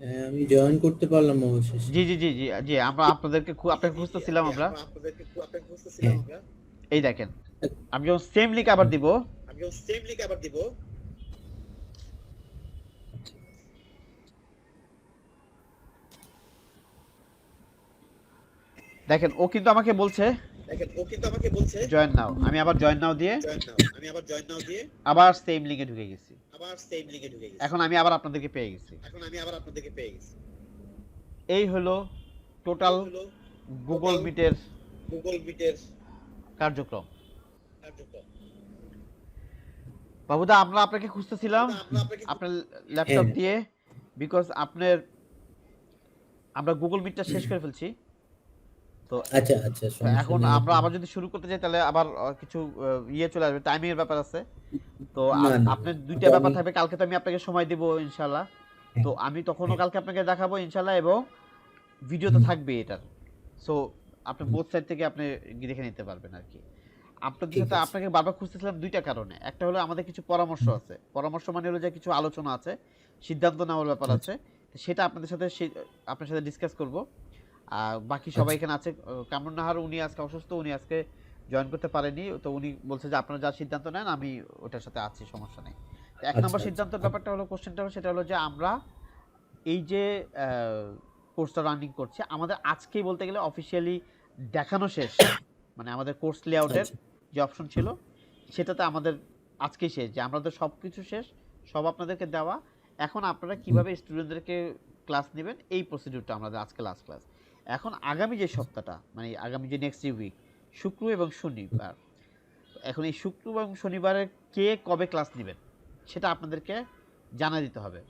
হ্যাঁ, আমি জয়েন করতে পারলাম না অবশেষে। জি জি জি জি জি, আমরা আপনাদেরকে আপনাকে খুঁজতেছিলাম আমরা। হ্যাঁ। এই দেখেন আমি যখন সেম লিংক আবার দিব, দেখেন ও কিন্তু আমাকে বলছে জয়েন নাও। আমি আবার জয়েন নাও দিয়ে আবার সেম লিংকে ঢুকে গেছি। এখন আমি আবার আপনাদেরকে পেয়ে গেছি। এই হলো টোটাল গুগল মিটের কার্যক্রম। বাবুদা আমরা আপনাকে খুঁজতেছিলাম আপনার ল্যাপটপ হ্যাঁ। দিয়ে, বিকজ আপনার আমরা গুগল মিটটা শেষ করে ফেলছি। তো আচ্ছা আচ্ছা, সমস্যা এখন নেই। আমরা আবার যদি শুরু করতে যাই তাহলে আবার কিছু ইয়ে চলে আসবে, টাইমিং এর ব্যাপার আছে। তো না, না, আপনার না। দুইটা ব্যাপার থাকবে, কালকে তো আমি আপনাকে সময় দেব ইনশাআল্লাহ। হ্যাঁ, তো আমি তখনও হ্যাঁ। কালকে আপনাকে দেখাবো ইনশাআল্লাহ, এবং ভিডিও তো থাকবে এটার। সো আপনি বোথ সাইড থেকে আপনি দেখে নিতে পারবেন আর কি। আপনাদের ঠিক সাথে আছে। আপনাকে বারবার খুঁজতেছিলাম দুইটা কারণে। একটা হলো আমাদের কিছু পরামর্শ আছে, পরামর্শ মানে হলো যে কিছু আলোচনা আছে, সিদ্ধান্ত নেওয়ার ব্যাপার আছে, তো সেটা আপনাদের সাথে আপনার সাথে ডিসকাস করব। আর বাকি সবাই এখানে আছে। কামরুন নাহার উনি আজকে অসুস্থ, উনি আজকে জয়েন করতে পারেনি, তো উনি বলছে যে আপনারা যা সিদ্ধান্ত নেন আমি ওটার সাথে আছি, সমস্যা নেই। তো এক নম্বর আচ্ছা, সিদ্ধান্তের আচ্ছা। ব্যাপারটা হলো, কোশ্চেনটা হলো, সেটা হলো যে আমরা এই যে কোর্সটা রানিং করছি, আমাদের আজকেই বলতে গেলে অফিসিয়ালি দেখানো শেষ। মানে আমাদের কোর্স লেআউটের আচ্ছা। যে অপশন ছিল সেটাতে আমাদের আজকেই শেষ, যে আমাদের সব কিছু শেষ, সব আপনাদেরকে দেওয়া। এখন আপনারা কিভাবে স্টুডেন্টদেরকে ক্লাস নেবেন এই প্রসিডিউরটা আমাদের আজকে লাস্ট ক্লাস। এখন আগামী যে সপ্তাহটা, মানে আগামী যে নেক্সট উইক, শুক্র এবং শনিবার, এখন এই শুক্র এবং শনিবারে কে কবে ক্লাস নেবেন সেটা আপনাদেরকে জানা দিতে হবে।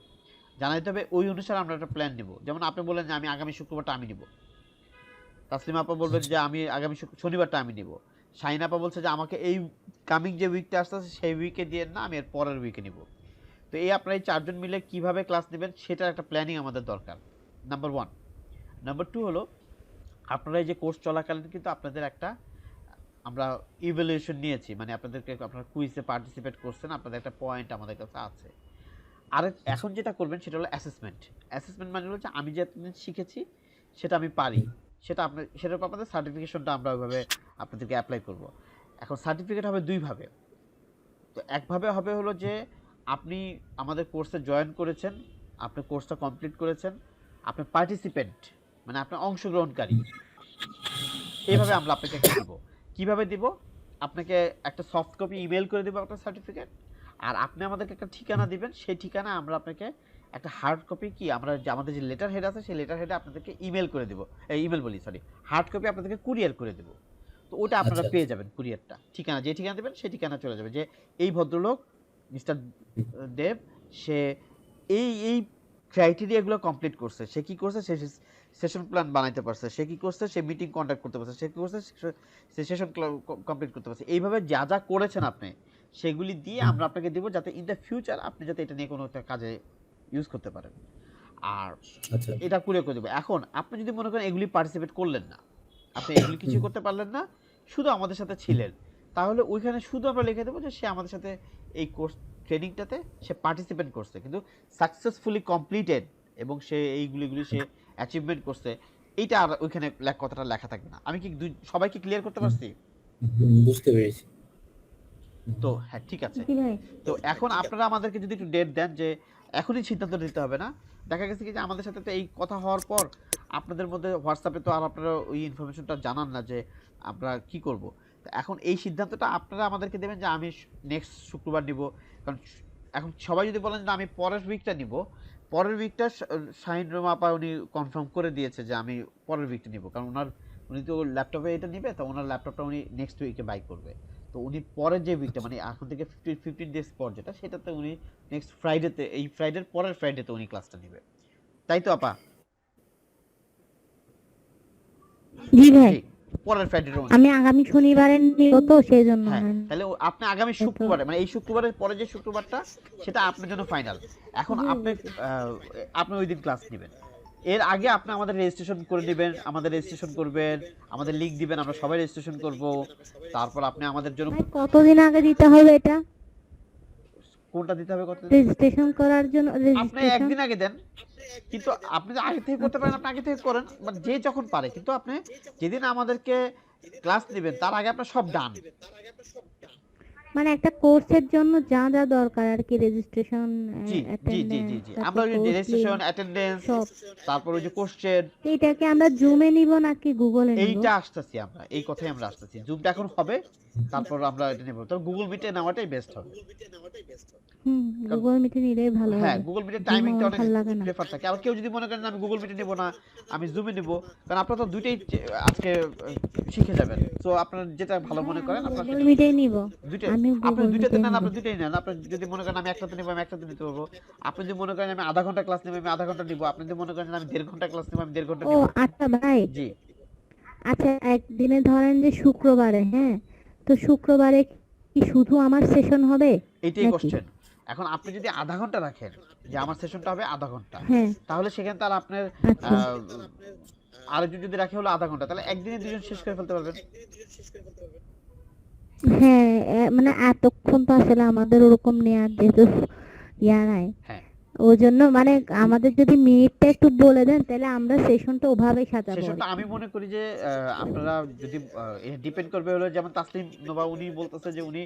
জানা দিতে হবে, ওই অনুসারে আমরা একটা প্ল্যান নেব। যেমন আপনি বললেন যে আমি আগামী শুক্রবারটা আমি নিব, তাসলিমা আপা বলবেন যে আমি আগামী শনিবারটা আমি নিব, শাহিন আপা বলছে যে আমাকে এই কামিং যে উইকটা আসতেছে সেই উইকে দিয়ে না, আমি এর পরের উইকে নিব। তো এই আপনারা এই চারজন মিলে কিভাবে ক্লাস নেবেন সেটার একটা প্ল্যানিং আমাদের দরকার, নাম্বার ওয়ান। নাম্বার টু হলো, আপনারা এই যে কোর্স চলাকালীন কিন্তু আপনাদের একটা আমরা ইভ্যালুয়েশন নিয়েছি, মানে আপনাদেরকে আপনারা কুইজে পার্টিসিপেট করছেন, আপনাদের একটা পয়েন্ট আমাদের কাছে আছে। আর এখন যেটা করবেন সেটা হলো অ্যাসেসমেন্ট। অ্যাসেসমেন্ট মানে হচ্ছে আমি যে এতদিন শিখেছি সেটা আমি পারি, সেটা আপনার, সেটার উপর আপনাদের সার্টিফিকেশনটা আমরা ওইভাবে আপনাদেরকে অ্যাপ্লাই করব। এখন সার্টিফিকেট হবে দুইভাবে। তো একভাবে হবে হলো যে আপনি আমাদের কোর্সে জয়েন করেছেন, আপনি কোর্সটা কমপ্লিট করেছেন, আপনি পার্টিসিপেন্ট, মানে আপনি অংশগ্রহণকারী, এইভাবে আমরা আপনাকে একটা দিব। কীভাবে দিব? আপনাকে একটা সফট কপি ইমেল করে দেবো আপনার সার্টিফিকেট, আর আপনি আমাদেরকে একটা ঠিকানা দিবেন, সেই ঠিকানা আমরা আপনাকে একটা হার্ড কপি, কি আমরা যে আমাদের যে লেটার হেড আছে সেই লেটার হেডে আপনাদেরকে ইমেল করে দেবো, ইমেল বলি সরি, হার্ড কপি আপনাদেরকে কুরিয়ার করে দেবো। তো ওটা আপনারা আচ্ছা। পেয়ে যাবেন, কুরিয়ারটা, ঠিকানা যে ঠিকানা দেবেন সেই ঠিকানা চলে যাবে, যে এই ভদ্রলোক মিস্টার দেব, সে এই এই ক্রাইটেরিয়াগুলো কমপ্লিট করছে। সে কি করছে? সে সেশন প্ল্যান বানাইতে পারছে, সে কি করছে? সে মিটিং কন্ডাক্ট করতে পারছে, সে কি করছে? সে সেশন কমপ্লিট করতে পারছে। এইভাবে যা যা করেছেন আপনি সেগুলি দিয়ে আমরা আপনাকে দেবো, যাতে ইন দ্য ফিউচার আপনি যাতে এটা নিয়ে কোনো একটা কাজে ইউজ করতে পারেন। আর আচ্ছা এটা কুরিয়ার করে দেবো। এখন আপনি যদি মনে করেন এগুলি পার্টিসিপেট করলেন না, আপনি এগুলি কিছু করতে পারলেন না, শুধু আমাদের সাথে ছিলেন, তাহলে ওইখানে শুধু আমরা লিখে দেবো যে সে আমাদের সাথে এই কোর্স ট্রেনিংটাতে সে পার্টিসিপেট করছে, কিন্তু সাকসেসফুলি কমপ্লিটেড এবং সে এইগুলিগুলি সে অ্যাচিভমেন্ট করছে, এইটা আর ওইখানে কথাটা লেখা থাকবে না। আমি কি সবাইকে ক্লিয়ার করতে পারছি? বুঝতে পেরেছি। তো হ্যাঁ, ঠিক আছে। জি ভাই। তো এখন আপনারা আমাদেরকে যদি একটু ডেট দেন, যে এখনই সিদ্ধান্ত নিতে হবে না, দেখা গেছে কি যে আমাদের সাথে তো এই কথা হওয়ার পর আপনাদের মধ্যে হোয়াটসঅ্যাপে তো আর আপনারা ওই ইনফরমেশনটা জানান না যে আমরা কি করব। তো এখন এই সিদ্ধান্তটা আপনারা আমাদেরকে দেবেন যে আমি নেক্সট শুক্রবার নিব। কারণ এখন সবাই যদি বলেন যে আমি পরের উইকটা নিব, পরের উইকটা শাহিন রোমা আপা উনি কনফার্ম করে দিয়েছে যে আমি পরের উইকটা নিব, কারণ উনি তো ল্যাপটপে এটা নিবে, তো ওনার ল্যাপটপটা উনি নেক্সট উইকে বাই করবে। তো উনি পরের যে উইকটা মানে এখন থেকে 15 ডেজ পর যেটা, সেটাতে উনি নেক্সট ফ্রাইডেতে, এই ফ্রাইডের পরের ফ্রাইডেতে উনি ক্লাসটা নেবে, তাই তো আপা? জি ভাই, জি, পরের ফ্রাইডেতে উনি। আমি আগামী শনিবারে নিব তো সেই জন্য। হ্যাঁ, তাহলে আপনি আগামী শুক্রবারে মানে এই শুক্রবারের পরে যে শুক্রবারটা, সেটা আপনার জন্য ফাইনাল। এখন আপনি ওই দিন ক্লাস নেবেন। এর আগে আপনি আমাদের রেজিস্ট্রেশন করে নেবেন, আমাদের রেজিস্ট্রেশন করবেন, আমাদের লিংক দিবেন, আমরা সবাই রেজিস্ট্রেশন করব। তারপর আপনি আমাদের জন্য ভাই কতদিন আগে দিতে হবে এটা কোনটা দিতে হবে, কত রেজিস্ট্রেশন করার জন্য? আপনি রেজিস্ট্রেশন একদিন আগে দেন, কিন্তু আপনি যদি আগে থেকে করতে পারেন আপনি আগে থেকে করেন, বাট যে যখন পারে। কিন্তু আপনি যেদিন আমাদেরকে ক্লাস নেবেন তার আগে আপনার সব ডান। মানে একটা কোর্সের জন্য যা যা দরকার আর কি, রেজিস্ট্রেশন, জি জি জি জি জি আমরা ওই রেজিস্ট্রেশন, অ্যাটেন্ডেন্স, সব। তারপর ওই যে কোশ্চেন, এটাকে আমরা জুমে নিব নাকি গুগলে নিব? এইটা আসতেছি আমরা, এই কথাই আমরা আসতেছি। জুমটা এখন হবে, তারপর আমরা এটা নেব। তো গুগল মিটে নেওয়াটাই বেস্ট হবে। গুগল মিটে নিলেই ভালো হ্যাঁ, হবে। গুগল মিটের Zoom টাইমিংটা আমার অনেক ভালো লাগে না। প্রেফার থাকে। আবার কেউ যদি মনে করেন আমি গুগল মিটে নেব না, আমি জুমে নেব, কারণ আপনারা তো দুইটাই আজকে শিখে যাবেন। সো আপনারা যেটা ভালো মনে করেন আপনারা গুগল মিটেই নিব। দুইটা, আমি আপনি গুগল দুইটাতে মিটেই নেন, নিব। আপনি দুইটাই নেন। আপনি যদি মনে করেন আমি একটাতে নেব, আমি একটাতে নিতে পারবো। আপনি যদি মনে করেন আমি আধা ঘন্টা ক্লাস নেব, আমি আধা ঘন্টা নিব। আপনি যদি মনে করেন আমি 1.5 ঘন্টা ক্লাস নেব, আমি 1.5 ঘন্টা ও নিব। আচ্ছা ভাই, জি, আচ্ছা একদিনে ধরেন যে শুক্রবারে, হ্যাঁ, তো শুক্রবারে কি শুধু আমার সেশন হবে এইটাই নাকি? কোশ্চেন। এখন আপনি যদি আধা ঘন্টা রাখেন যে আমার সেশনটা হবে আধা ঘন্টা, হ্যাঁ, তাহলে সেখানে তার আপনার আচ্ছা। আরেকজন যদি রাখে হলো আধা ঘন্টা, তাহলে একদিনে দুজন শেষ করে ফেলতে পারবেন। হ্যাঁ, মানে এতক্ষণ তো আসলে আমাদের ওরকম নেয়ার যেহেতু নাই, হ্যাঁ, ওই জন্য মানে আমাদের যদি মিনিটটা একটু বলে দেন তাহলে আমরা সেশনটা ওভাবেই সাজাবো। সেশনটা আমি মনে করি যে আপনারা যদি ডিপেন্ড করবে হলো, যেমন তাসলিম নোভা উনি বলতেছে যে উনি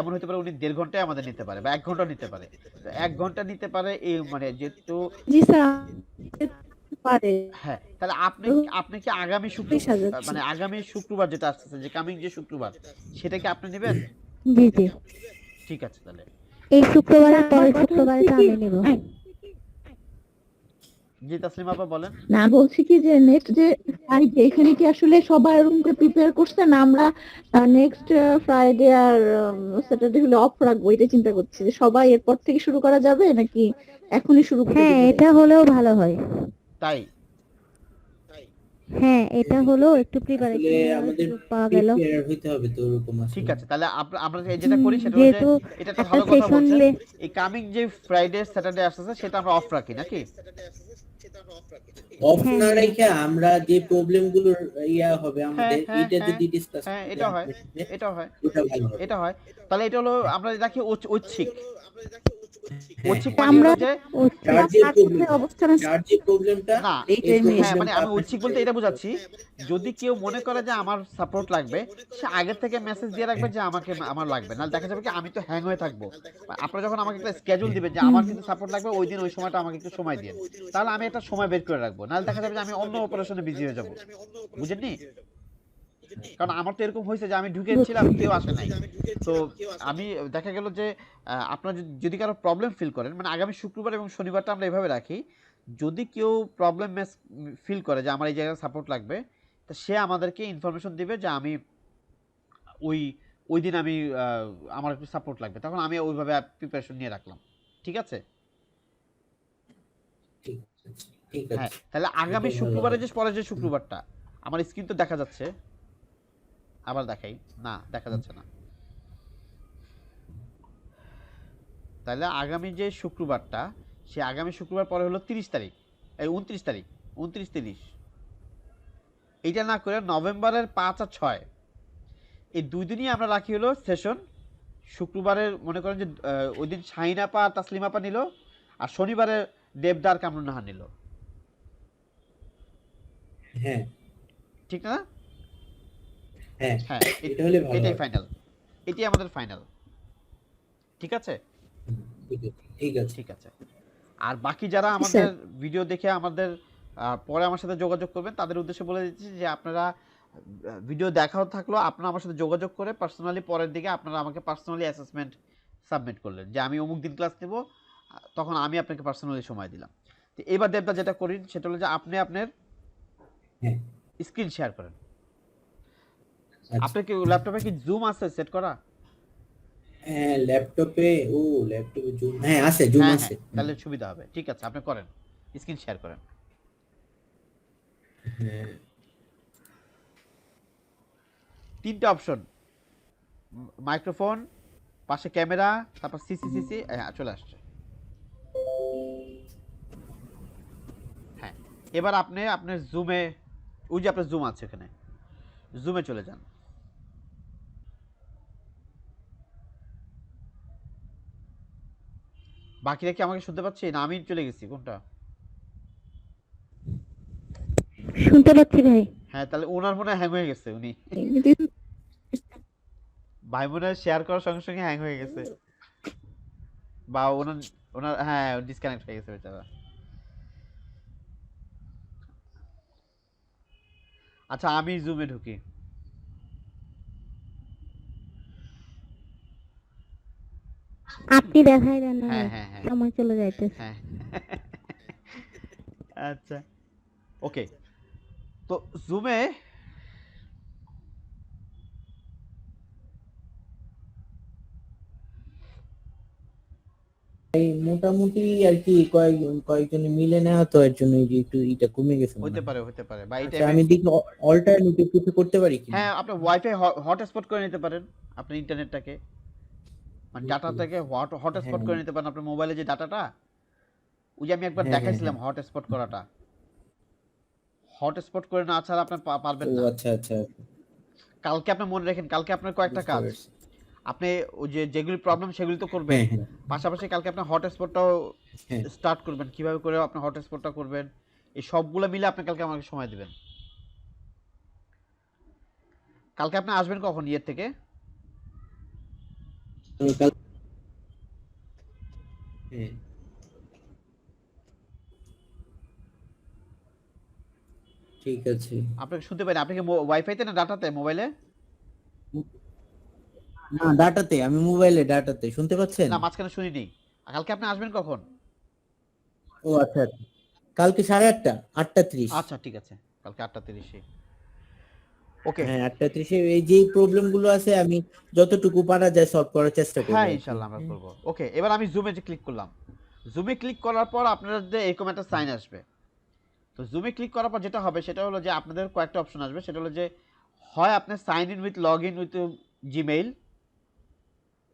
এমন হতে পারে উনি 1.5 ঘন্টায় আমাদের নিতে পারে বা 1 ঘন্টা নিতে পারে। তো 1 ঘন্টা নিতে পারে এই মানে যেহেতু, জি স্যার, পারে। হ্যাঁ, তাহলে আপনি কি আগামী সাজাচ্ছি। মানে আগামী শুক্রবার যেটা আসছে, যে কামিং যে শুক্রবার, সেটা কি আপনি নেবেন? জি জি, ঠিক আছে, তাহলে এই শুক্রবারে পরের শুক্রবারে তো আমি নিব। জি তাসলিম আপা বলেন। না, বলছি কি যে নেক্সট যে ফ্রাইডে, এখানে কি আসলে সবাই এরকম করে প্রিপেয়ার করছে না? আমরা নেক্সট ফ্রাইডে আর স্যাটারডে হলে অফ রাখবো, এটা চিন্তা করছি যে সবাই এরপর থেকে শুরু করা যাবে নাকি এখনই শুরু করে হ্যাঁ, দিতে এটা হলেও ভালো হয়। তাই হ্যাঁ, এটা হলেও একটু আসলে প্রিপারেশন আমাদের পাওয়া গেল। প্রিপেয়ার হইতে হবে তো ওরকম ঠিক আসলে। আছে, তাহলে আমরা যেটা করি সেটা হলো যে যেহেতু এটা একটা একটা ভালো কথা সেশন বলছেন, নিলে এই কামিং যে ফ্রাইডে স্যাটারডে আসছে সেটা আমরা অফ রাখি নাকি? অফ হ্যাঁ, না হ্যাঁ। রেখে আমরা যে প্রবলেম গুলোর হবে হ্যাঁ আমাদের, হ্যাঁ এটা হ্যাঁ যদি ডিসকাস হ্যাঁ, এটা হয়, এটা হয়, ওটা ভালো হবে। এটা হয়। তাহলে এটা হলো আমরা রাখি ঐচ্ছিক। হ্যাঁ, ঐচ্ছিক মানে আমরা হলো যে যার যে প্রবলেম, অবস্থানে যার যে প্রবলেমটা, না, এই হ্যাঁ মানে প্রবলেমটা আমি ঐচ্ছিক বলতে এটা বোঝাচ্ছি, যদি কেউ মনে করে যে আমার সাপোর্ট লাগবে, সে আগে থেকে মেসেজ দিয়ে রাখবে যে আমার লাগবে, নাহলে দেখা যাবে কি আমি তো হ্যাং হয়ে থাকবো। আপনারা যখন আমাকে একটা স্কেজুল দিবেন যে আমার কিন্তু সাপোর্ট লাগবে ওই দিন ওই সময়টা আমাকে একটু সময় দিন, তাহলে আমি একটা সময় বের করে রাখবো, নাহলে দেখা যাবে যে আমি অন্য অপারেশনে বিজি হয়ে যাবো। বুঝেননি? কারণ আমার তো এরকম হয়েছে যে আমি ঢুকেছিলাম কেউ আসে নাই। তো আমি দেখা গেল যে আপনারা যদি কারো প্রবলেম ফিল করেন, মানে আগামী শুক্রবার এবং শনিবারটা আমরা এভাবে রাখি, যদি কেউ প্রবলেম ফিল করে যে আমার এই জায়গায় সাপোর্ট লাগবে, তা সে আমাদেরকে ইনফরমেশন দিবে যে আমি ওই ওই দিন আমি আমার একটু সাপোর্ট লাগবে, তখন আমি ওইভাবে প্রিপারেশন নিয়ে রাখলাম। ঠিক আছে? ঠিক আছে, ঠিক হ্যাঁ, আছে। তাহলে আগামী এটা ভালো শুক্রবারে হবে। যে পরের যে শুক্রবারটা, আমার স্ক্রিন তো দেখা যাচ্ছে, আবার দেখাই, না দেখা যাচ্ছে না। তাহলে আগামী যে শুক্রবারটা, সে আগামী শুক্রবার পরে হলো 30 তারিখ, এই 29 তারিখ, 29-30, এইটা না করে নভেম্বরের 5 আর 6, এই 2 দিনই আমরা রাখি হলো সেশন। শুক্রবারের মনে করেন যে ওই দিন শাহিন আপা আর তাসলিম আপা নিল, আর শনিবারে দেবদার কামরুন্নাহার নিল, হ্যাঁ ঠিক না? হ্যাঁ হ্যাঁ, এটা হলে ভালো এটাই হয়। ফাইনাল, এটাই আমাদের ফাইনাল, ঠিক আছে? ঠিক আছে ঠিক আছে। ঠিক আছে। আর বাকি যারা আমাদের ভিডিও দেখে আমাদের পরে আমার সাথে যোগাযোগ করবেন, তাদের উদ্দেশ্যে বলে দিচ্ছি যে আপনারা ভিডিও দেখাও থাকলো, আপনারা আমার সাথে যোগাযোগ করে পার্সোনালি পরের দিকে আপনারা আমাকে পার্সোনালি অ্যাসেসমেন্ট সাবমিট করলেন যে আমি অমুক দিন ক্লাস নেব, তখন আমি আপনাকে পার্সোনালি সময় দিলাম। তো এবার দেবদা যেটা করেন সেটা হলো যে আপনি আপনার হ্যাঁ স্ক্রিন শেয়ার করেন। আচ্ছা। আপনার কি ল্যাপটপে কি জুম আছে সেট করা? হ্যাঁ ল্যাপটপে জুম, হ্যাঁ আছে, জুম হ্যাঁ আছে। হ্যাঁ, তাহলে সুবিধা হবে। ঠিক আছে, আপনি করেন, স্ক্রিন শেয়ার করেন। হ্যাঁ 3টা অপশন, মাইক্রোফোন, পাশে ক্যামেরা, তারপর সিসি, হ্যাঁ চলে আসছে। হ্যাঁ, এবার আপনি আপনার জুমে, ওই যে আপনার জুম আছে এখানে, জুমে চলে যান। বাকিরা কি আমাকে শুনতে পাচ্ছি না আমি চলে গেছি কোনটা? শুনতে পাচ্ছি ভাই। হ্যাঁ, তাহলে ওনার মনে হয় হ্যাং হয়ে গেছে, উনি ভাই মনে হয় শেয়ার করার সঙ্গে সঙ্গে হ্যাং হয়ে গেছে, বা ওনার ওনার হ্যাঁ ডিসকানেক্ট হয়ে গেছে বেচারা। আচ্ছা, আমি জুমে ঢুকি। আপনি দেখাই দেন না হ্যাঁ ভাই, হ্যাঁ হ্যাঁ সময় চলে যাইতেছে। হ্যাঁ আচ্ছা, ওকে। তো জুমে এই মোটামুটি আর কি কয়েকজন মিলে নেওয়া, তো এর জন্য এই যে একটু এটা কমে গেছে মনে হয়। হতে পারে বা এই আচ্ছা, টাইমে। আমি দেখি অল্টারনেটিভ কিছু করতে পারি কিনা। হ্যাঁ, আপনি ওয়াইফাই হটস্পট করে নিতে পারেন, আপনি ইন্টারনেটটাকে মানে ডাটা থেকে হটস্পট হ্যাঁ করে নিতে পারেন আপনার মোবাইলে যে ডাটাটা। ওই যে আমি একবার হ্যাঁ হ্যাঁ দেখাইছিলাম হ্যাঁ। হটস্পট করাটা, হটস্পট করে না ছাড়া আপনি পারবেন ও না। আচ্ছা আচ্ছা, কালকে আপনি মনে রাখেন, কালকে আপনার কয়েকটা বুঝতে কাজ, পারছি। আপনি ওই যে যেগুলি প্রবলেম সেগুলি তো করবেন, হ্যাঁ হ্যাঁ পাশাপাশি কালকে আপনার হটস্পটটাও হ্যাঁ। স্টার্ট করবেন, কিভাবে করে আপনি হটস্পটটা করবেন, এই সবগুলো মিলে আপনি কালকে আমাকে সময় দিবেন। কালকে আপনি আসবেন কখন ইয়ের থেকে? হ্যাঁ ঠিক আছে। আপনাকে শুনতে পারেন, আপনি কি ওয়াইফাইতে না ডাটাতে মোবাইলে? না ডাটাতে, আমি মোবাইলে ডাটাতে, শুনতে পাচ্ছেন? না, মাঝখানে শুনিনি। কালকে আপনি আসবেন কখন? ও আচ্ছা আচ্ছা, কালকে 8:30, 8:30। আচ্ছা ঠিক আছে, কালকে 8:30। ওকে। হ্যাঁ 8:30 এই যে প্রবলেম গুলো আছে আমি যতটুকু পারা যায় সলভ করার চেষ্টা করবো হ্যাঁ আর কি। ইনশাল্লাহ আমরা করব। ওকে, এবার আমি জুমে যে ক্লিক করলাম, জুমে ক্লিক করার পর আপনাদের এরকম একটা সাইন আসবে। তো জুমে ক্লিক করার পর যেটা হবে সেটা হলো যে আপনাদের কয়েকটা অপশন আসবে, সেটা হলো যে হয় আপনি sign in with log in with Gmail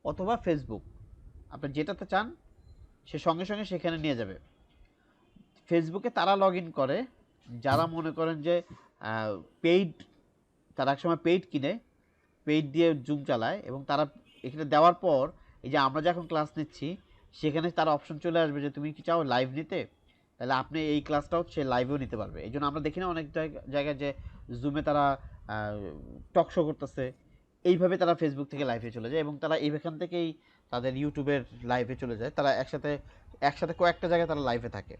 অথবা ফেসবুক, আপনি যেটাতে চান সে সঙ্গে সঙ্গে সেখানে নিয়ে যাবে। ফেসবুকে তারা লগ ইন করে যারা মনে করেন যে পেইড, তারা একসময় পেইড কিনে পেইড দিয়ে জুম চালায়, এবং তারা এখানে দেওয়ার পর এই যে আমরা যখন ক্লাস নিচ্ছি সেখানে তার অপশন চলে আসবে যে তুমি কি চাও লাইভ নিতে, তাহলে আপনি এই ক্লাসটাও সে লাইভেও নিতে পারবে। এই জন্য আমরা দেখি না অনেক জায়গায় যে জুমে তারা টক শো করতেছে, এইভাবে তারা ফেসবুক থেকে লাইভে চলে যায় এবং তারা এইখান থেকেই তাদের ইউটিউবের লাইভে চলে যায়, তারা একসাথে কয়েকটা জায়গায় তারা লাইভে থাকে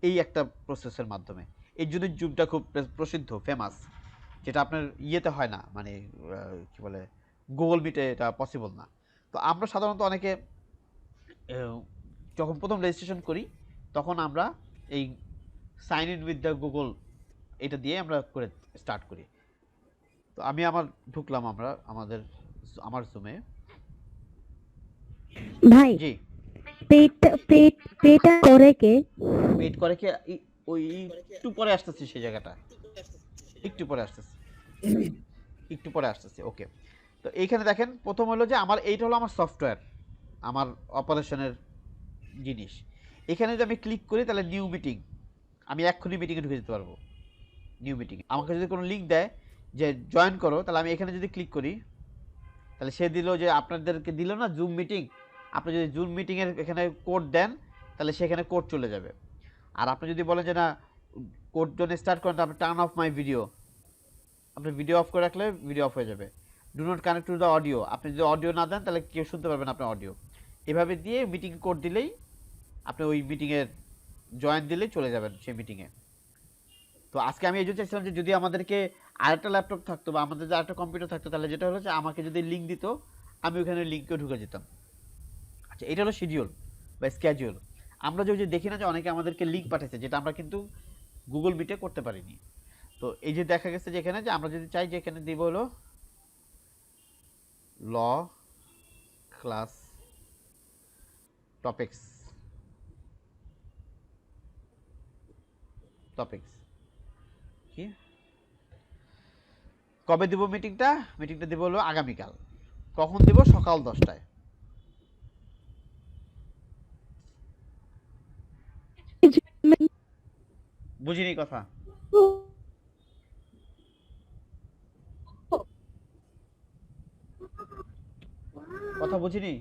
এই একটা প্রসেসের মাধ্যমে। এর জন্য জুমটা খুব প্রসিদ্ধ, ফেমাস, যেটা আপনার ইয়েতে হয় না, মানে কি বলে গুগল মিটে এটা পসিবল না। তো আমরা সাধারণত অনেকে যখন প্রথম রেজিস্ট্রেশন করি তখন আমরা এই sign in with the Google এটা দিয়ে আমরা করে স্টার্ট করি। তো আমি ঢুকলাম আমার জুমে। ভাই জি, পেটা করে কে? ওয়েট করে কি ওই একটু পরে আসতেছি, সেই জায়গাটা একটু পরে আসতেছি। ওকে, তো এইখানে দেখেন প্রথম হলো যে এইটা হলো আমার সফটওয়্যার, আমার অপারেশনের জিনিস। এখানে যদি আমি ক্লিক করি তাহলে নিউ মিটিং, আমি এক্ষুনি মিটিংয়ে ঢুকে যেতে পারবো। নিউ মিটিং আমাকে যদি কোনো লিঙ্ক দেয় যে জয়েন করো, তাহলে আমি এখানে যদি ক্লিক করি তাহলে সে দিল যে আপনাদেরকে দিল না জুম মিটিং, আপনি যদি জুম মিটিংয়ের এখানে কোড দেন তাহলে সেখানে কোড চলে যাবে। আর আপনি যদি বলেন যে না কোড জন্য স্টার্ট করেন, আপনি টার্ন অফ মাই ভিডিও, আপনি ভিডিও অফ করে রাখলে ভিডিও অফ হয়ে যাবে। Do not connect to the audio, আপনি যদি অডিও না দেন তাহলে কেউ শুনতে পারবেন আপনার অডিও। এভাবে দিয়ে মিটিং কোড দিলেই আপনি ওই মিটিংয়ের জয়েন দিলেই চলে যাবেন সেই মিটিংয়ে। তো আজকে আমি এই জন্য চাইছিলাম যে যদি আমাদেরকে আরেকটা ল্যাপটপ থাকতো বা আমাদের যে আরেকটা কম্পিউটার থাকতো, তাহলে যেটা হলো যে আমাকে যদি লিঙ্ক দিত আমি ওখানে লিঙ্কেও ঢুকে যেতাম। আচ্ছা, এটা হলো শিডিউল বা স্ক্যাজুয়াল। আমরা যে দেখি না যে অনেকে আমাদেরকে লিঙ্ক পাঠাচ্ছে, যেটা আমরা কিন্তু গুগল মিটে করতে পারিনি। তো এই যে দেখা গেছে যে এখানে যে আমরা যদি চাই যে এখানে দিব হলো ল ক্লাস টপিক্স, কি কবে দিব মিটিংটা দিব হলো আগামীকাল। কখন দিব? সকাল 10টায়। বুঝিনি কথা, কথা বুঝিনি।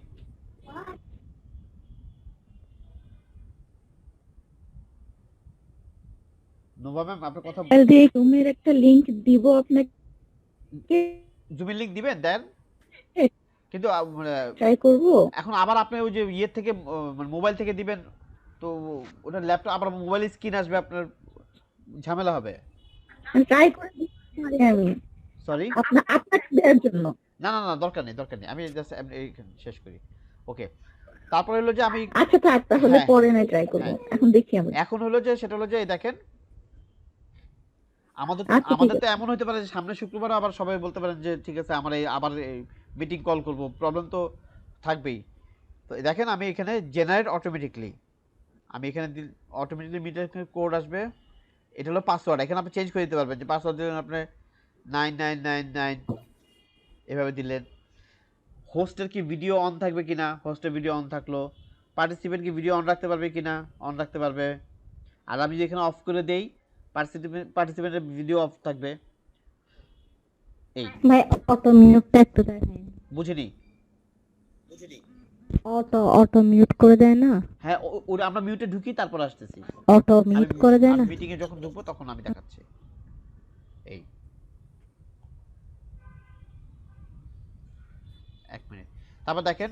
নোভা ম্যাম আপনার কথা, দিয়ে জুমের একটা লিংক দিব আপনাকে, জুমের লিঙ্ক দিবেন দেন, কিন্তু ট্রাই করব। এখন আবার আপনি ওই যে ইয়ে থেকে মানে মোবাইল থেকে দিবেন, তো ওটা ল্যাপটপ আবার মোবাইল স্ক্রিন আসবে, আপনার ঝামেলা হবে। ট্রাই করে দেখতে পারি আমি সরি, আপনাকে দেওয়ার জন্য। না না না দরকার নেই, আমি জাস্ট এইখানে শেষ করি। ওকে, তারপরে হলো যে আমি আচ্ছা থাক, তাহলে হ্যাঁ পরে না ট্রাই করব, হ্যাঁ এখন দেখি আমি। এখন হলো যে সেটা হলো যে এই দেখেন আমাদের আচ্ছা ঠিক আমাদের তো আছে। এমন হতে পারে যে সামনে শুক্রবার আবার সবাই বলতে পারেন যে ঠিক আছে আমার এই আবার মিটিং কল করব, প্রবলেম তো থাকবেই। তো দেখেন আমি এখানে জেনারেট অটোমেটিকলি, আমি এখানে অটোমেটিকলি মিটার কোড আসবে। এটা হলো পাসওয়ার্ড, এখানে আপনি চেঞ্জ করে দিতে পারবেন যে পাসওয়ার্ড দিলেন আপনি 9999 এভাবে দিলেন। হোস্টের কি ভিডিও অন থাকবে কিনা, হোস্টের ভিডিও অন থাকলো। পার্টিসিপেন্ট কি ভিডিও অন রাখতে পারবে কিনা, অন রাখতে পারবে। আর আমি যদি এখানে অফ করে দেই পার্টিসিপেন্টের ভিডিও অফ থাকবে। এই ভাই অটো মিউটটা একটু দেখেন, বুঝিনি। অটো মিউট করে দেয় না, হ্যাঁ ওটা আমরা মিউটে ঢুকি তারপর আসতেছি। অটো আমি মিউট করে দেয় আমি না। মিটিংয়ে যখন ঢুকবো তখন আমি দেখাচ্ছি। এই 1 মিনিট, তারপর দেখেন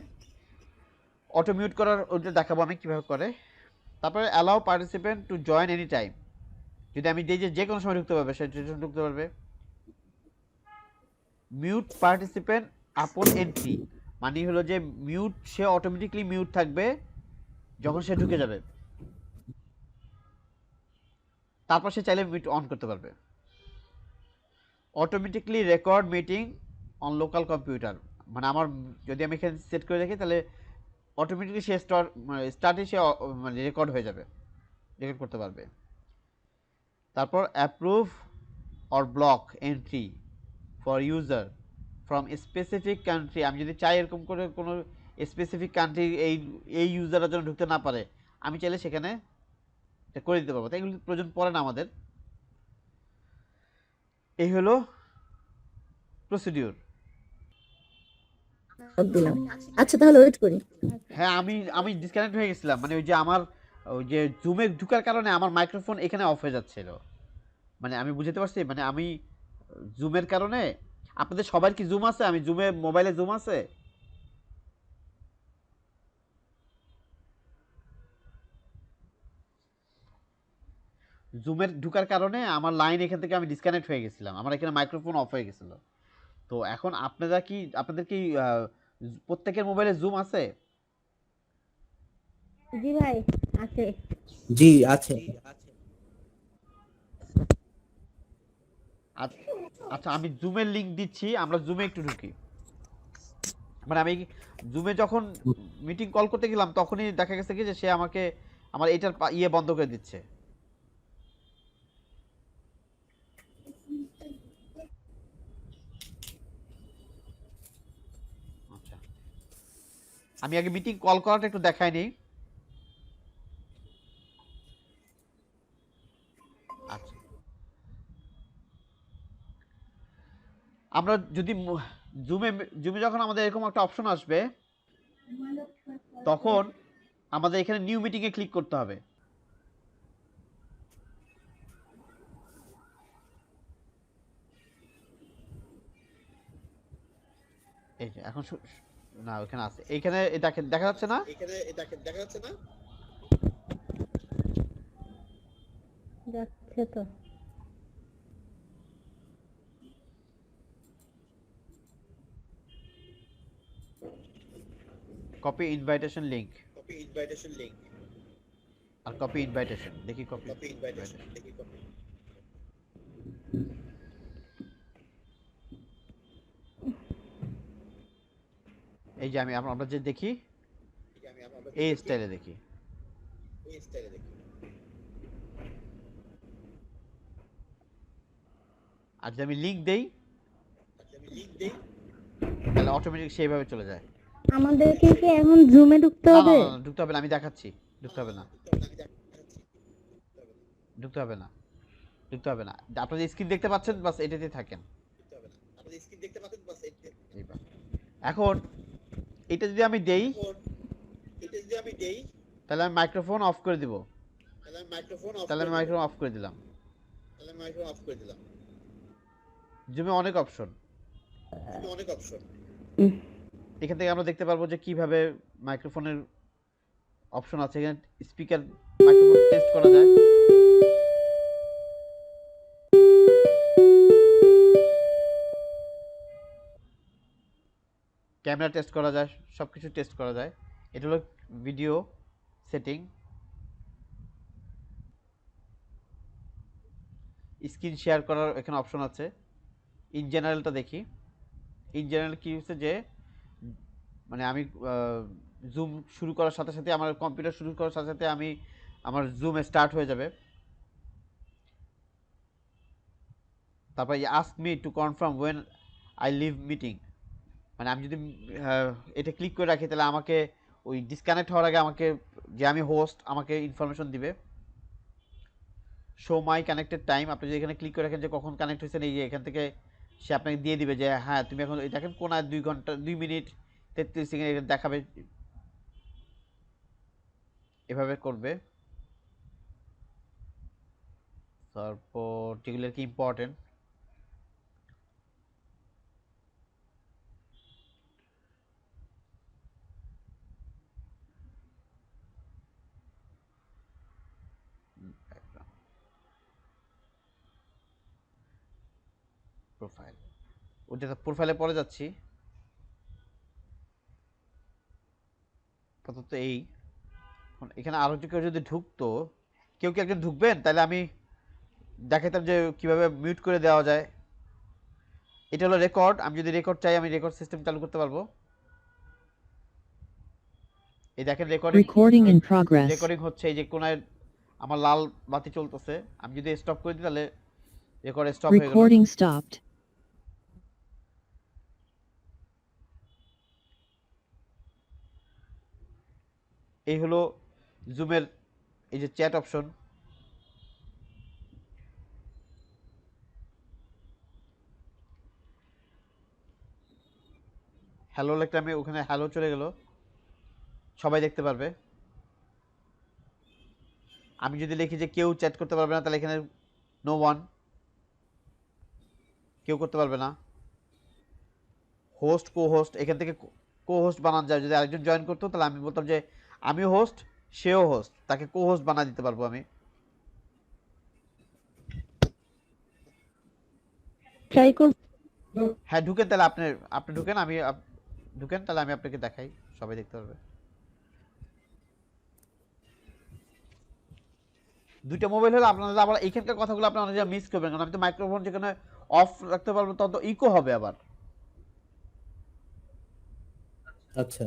অটো মিউট করার ওটা দেখাবো আমি কিভাবে করে। তারপরে allow participant to join any time, যদি আমি দিই যে কোনো সময় ঢুকতে পারবে সে ঢুকতে পারবে। মিউট পার্টিসিপেন্ট আপন এন্ট্রি, মানে হলো যে মিউট, সে অটোমেটিকলি মিউট থাকবে যখন সে ঢুকে যাবে, তারপর সে চাইলে মিউট অন করতে পারবে। Automatically record meeting on local computer, মানে আমার যদি আমি এখানে সেট করে রাখি তাহলে অটোমেটিকলি সে স্টার্টে সে মানে রেকর্ড হয়ে যাবে, রেকর্ড করতে পারবে। তারপর approve or block entry for user from specific country, আমি যদি চাই এরকম করে কোনো স্পেসিফিক কান্ট্রি এই ইউজারের জন্য ঢুকতে না পারে, আমি চাইলে সেখানে এটা করে দিতে পারবো, তাই এগুলো প্রয়োজন পড়ে না আমাদের। এই হলো প্রসিডিউর। দিলাম। আচ্ছা তাহলে ওয়েট করি। হ্যাঁ আমি ডিসকানেক্ট হয়ে গেছিলাম, মানে ওই যে আমার ওই যে জুমে ঢুকার কারণে আমার মাইক্রোফোন এখানে অফ হয়ে যাচ্ছিল, মানে আমি বুঝতে পারছি, মানে আমি জুমের কারণে। আপনাদের সবার কি জুম আছে? আমি জুমে মোবাইলে জুম আছে? জুমের ঢুকার কারণে আমার লাইন এখান থেকে আমি ডিসকানেক্ট হয়ে গেছিলাম, আমার এখানে মাইক্রোফোন অফ হয়ে গেছিল। তো এখন আপনাদের কি প্রত্যেকের মোবাইলে জুম আছে? জি ভাই আছে। জি আছে। আচ্ছা আমি জুমের লিংক দিচ্ছি, আমরা জুমে একটু ঢুকি। মানে আমি জুমে যখন মিটিং কল করতে গেলাম তখনই দেখা গেছে কি যে সে আমাকে আমার এটার ইয়ে বন্ধ করে দিচ্ছে। আচ্ছা আমি আগে মিটিং কল করাটা একটু দেখাই নিই। আমরা যদি জুমে জুমে যখন আমাদের এরকম একটা অপশন আসবে তখন আমাদের এখানে নিউ মিটিং এ ক্লিক করতে হবে। এই যে এখন না ওখানে আছে, এইখানে দেখেন দেখা যাচ্ছে না, যাচ্ছে তো। কপি ইনভাইটেশন লিংক আর কপি ইনভাইটেশন, দেখি কপি ইনভাইটেশন। এই যে আমরা যে দেখি এই স্টাইলে দেখি। আর যদি আমি লিংক দেই তাহলে অটোমেটিক সেইভাবে চলে যায়। আমাদেরকে কি এখন জুমে ঢুকতে না না হবে? না, ঢুকতে হবে না, আমি দেখাচ্ছি। ঢুকতে হবে না, ঢুকতে হবে না, ঢুকতে হবে না। আপনারা যে স্ক্রিন দেখতে পাচ্ছেন বাস এটাতেই থাকেন। এইবার এখন এটা যদি আমি দেই তাহলে আমি মাইক্রোফোন অফ করে দিব। তাহলে আমি মাইক্রোফোন অফ করে দিলাম। জুমে অনেক অপশন, এখান থেকে আমরা দেখতে পারবো যে কিভাবে মাইক্রোফোনের অপশন আছে। এখানে স্পিকার মাইক্রোফোন টেস্ট করা যায়। ক্যামেরা টেস্ট করা যায়, সবকিছু টেস্ট করা যায়। এটা হলো ভিডিও সেটিং। স্ক্রিন শেয়ার করার এখানে অপশন আছে। ইন জেনারেলটা দেখি। ইন জেনারেল কি হচ্ছে যে মানে আমি জুম শুরু করার সাথে সাথে আমার কম্পিউটার শুরু করার সাথে সাথে আমার জুম স্টার্ট হয়ে যাবে। তারপর ask me to confirm when I leave meeting, মানে আমি যদি এটা ক্লিক করে রাখি তাহলে আমাকে ওই ডিসকানেক্ট হওয়ার আগে আমাকে যে আমি হোস্ট আমাকে ইনফরমেশন দিবে। শো মাই কানেক্টেড টাইম, আপনি যদি এখানে ক্লিক করে রাখেন যে কখন কানেক্ট হয়েছেন, এই যে এখান থেকে সে আপনাকে দিয়ে দিবে যে হ্যাঁ তুমি এখন এই দেখেন কোনায় 2 ঘন্টা 2 মিনিট 33 সেকেন্ড দেখাবে। এভাবে করবে। তারপর যেগুলো কি ইম্পর্টেন্ট প্রোফাইল, ওটা প্রোফাইলে পরে যাচ্ছি। প্রথমত এই এখানে আরো কেউ যদি ঢুকতো, কেউ কি একজন ঢুকবেন তাহলে আমি দেখাতাম যে কিভাবে মিউট করে দেওয়া যায়। এটা হলো রেকর্ড, আমি যদি রেকর্ড চাই আমি রেকর্ড সিস্টেম চালু করতে পারবো। এই দেখেন রেকর্ডিং ইন প্রগ্রেস, রেকর্ডিং হচ্ছে। এই যে কোনায় আমার লাল বাতি চলতেছে, আমি যদি স্টপ করে দিই তাহলে রেকর্ড স্টপ হয়ে গেল। Recording stopped. এই হলো জুমের এই যে চ্যাট অপশন। হ্যালো লিখলে আমি ওখানে হ্যালো চলে গেল, সবাই দেখতে পারবে। আমি যদি লিখি যে কেউ চ্যাট করতে পারবে না তাহলে এখানে নো ওয়ান, কেউ করতে পারবে না। হোস্ট কো হোস্ট, এখান থেকে কো হোস্ট বানানো যায়। যদি আরেকজন জয়েন করতো তাহলে আমি বলতাম যে আমি হোস্ট সেও হোস্ট, তাকে কো হোস্ট বানিয়ে দিতে পারবো আমি। ট্রাই করব। হ্যাঁ ঢুকেন, তাহলে আপনি ঢুকেন, ঢুকেন তাহলে আমি আপনাকে দেখাই, সবাই দেখতে পারবে। দুইটা মোবাইল হলে আপনারা আবার এইখানকার কথাগুলো আপনারা অনেক মিস করবেন, কারণ আমি তো মাইক্রোফোন যেখানে অফ রাখতে পারবো তত ইকো হবে আবার। আচ্ছা,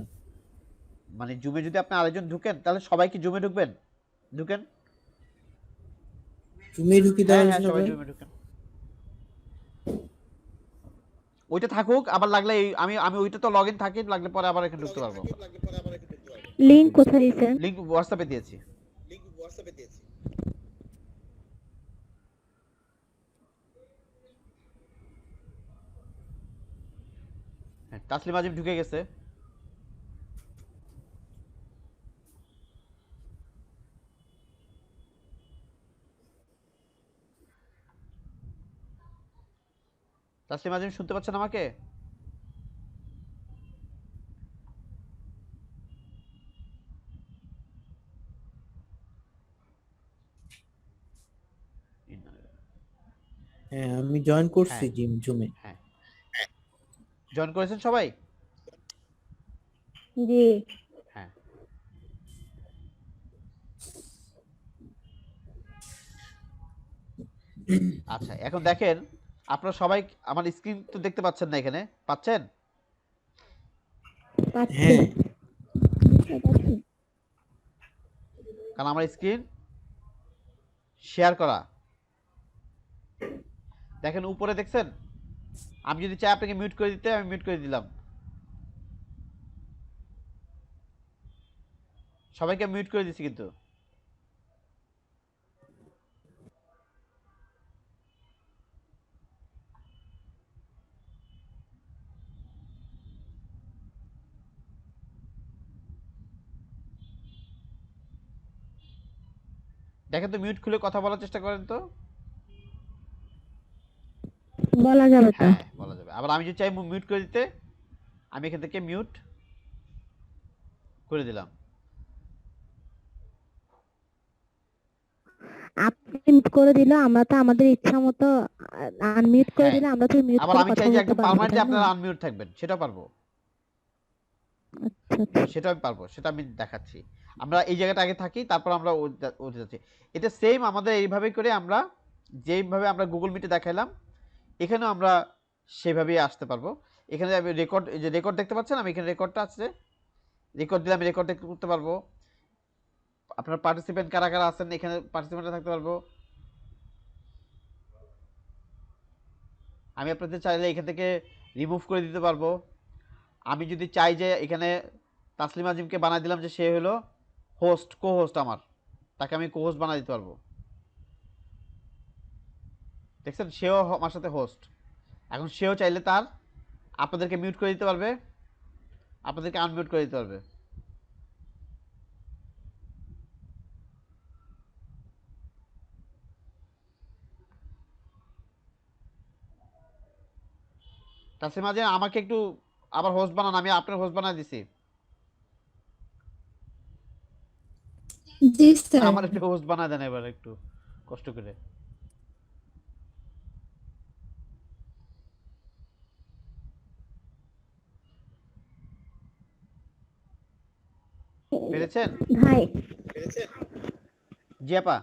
মানে জুমে যদি আপনি আরেকজন ঢুকেন তাহলে সবাই কি জুমে ঢুকবেন? ঢুকেন। তুমি ঢুকি হ্যাঁ তাহলে হ্যাঁ সবাই সবাই। জুমে ঢুকেন। ওইটা থাকুক, আবার লাগলে আমি ওইটা তো লগইন থাকি, লাগলে পরে আবার এখানে ঢুকতে পারবো। লিংক কোথায় দিয়েছেন? লিংক হোয়াটসঅ্যাপে দিয়েছি। হ্যাঁ, তাসলিম আজিম ঢুকে গেছে। তাসলিম আজিম শুনতে পাচ্ছেন আমাকে? হ্যাঁ আমি জয়েন করছি হ্যাঁ জুমে। হ্যাঁ, জয়েন করেছেন সবাই? জি। হ্যাঁ, আচ্ছা এখন দেখেন, আপনারা সবাই আমার স্ক্রিন তো দেখতে পাচ্ছেন না, এখানে পাচ্ছেন? পাচ্ছি। হ্যাঁ পাচ্ছি। কারণ আমার স্ক্রিন শেয়ার করা। দেখেন উপরে দেখছেন, আমি যদি চাই আপনাকে মিউট করে দিতে, আমি মিউট করে দিলাম। সবাইকে মিউট করে দিচ্ছি কিন্তু। দেখেন তো, মিউট খুলে কথা বলার চেষ্টা করেন তো। বলা যাবে তো। হ্যাঁ বলা যাবে। আবার আমি যদি চাই মিউট করে দিতে, আমি এখান থেকে মিউট করে দিলাম। আপনি মিউট করে দিলে আমরা তো আমাদের ইচ্ছা মতো আনমিউট করে হ্যাঁ, দিলে আমরা তো মিউট আবার করে আমি কথা চাই যে বলতে একদম পারবো, পার্মানেন্টলি তাই না? আপনারা আনমিউট থাকবেন, সেটাও পারবো। আচ্ছা আচ্ছা। সেটা আমি পারবো, সেটা আমি দেখাচ্ছি। আমরা এই জায়গাটা আগে থাকি, তারপর আমরা ওতে যাচ্ছি। এটা সেম আমাদের এইভাবেই করে আমরা যেইভাবে আমরা গুগল মিটে দেখাইলাম, এখানেও আমরা সেভাবেই আসতে পারবো। এখানে আমি রেকর্ড, এই যে রেকর্ড দেখতে পাচ্ছেন, আমি এখানে রেকর্ডটা আছে, রেকর্ড দিলে আমি রেকর্ড করতে পারবো। আপনার পার্টিসিপেন্ট কারা কারা আছেন এখানে পার্টিসিপেন্টে থাকতে পারবো। আমি আপনাদের চাইলে এখান থেকে রিমুভ করে দিতে পারবো। আমি যদি চাই যে এখানে তাসলিম আজিমকে বানাই দিলাম যে সে হলো হোস্ট, কো হোস্ট আমার, তাকে আমি কো হোস্ট বানাই দিতে পারবো। দেখছেন, সেও আমার সাথে হোস্ট। এখন সেও চাইলে তার আপনাদেরকে মিউট করে দিতে পারবে, আপনাদেরকে আনমিউট করে দিতে পারবে। তাসলিম আজিম আমাকে একটু আবার হোস্ট বানান, আমি আপনার হোস্ট বানাই দিছি। জি স্যার। আমার একটু হোস্ট বানায় দেন এবার, একটু কষ্ট করে। পেরেছেন? ভাই, জি আপা।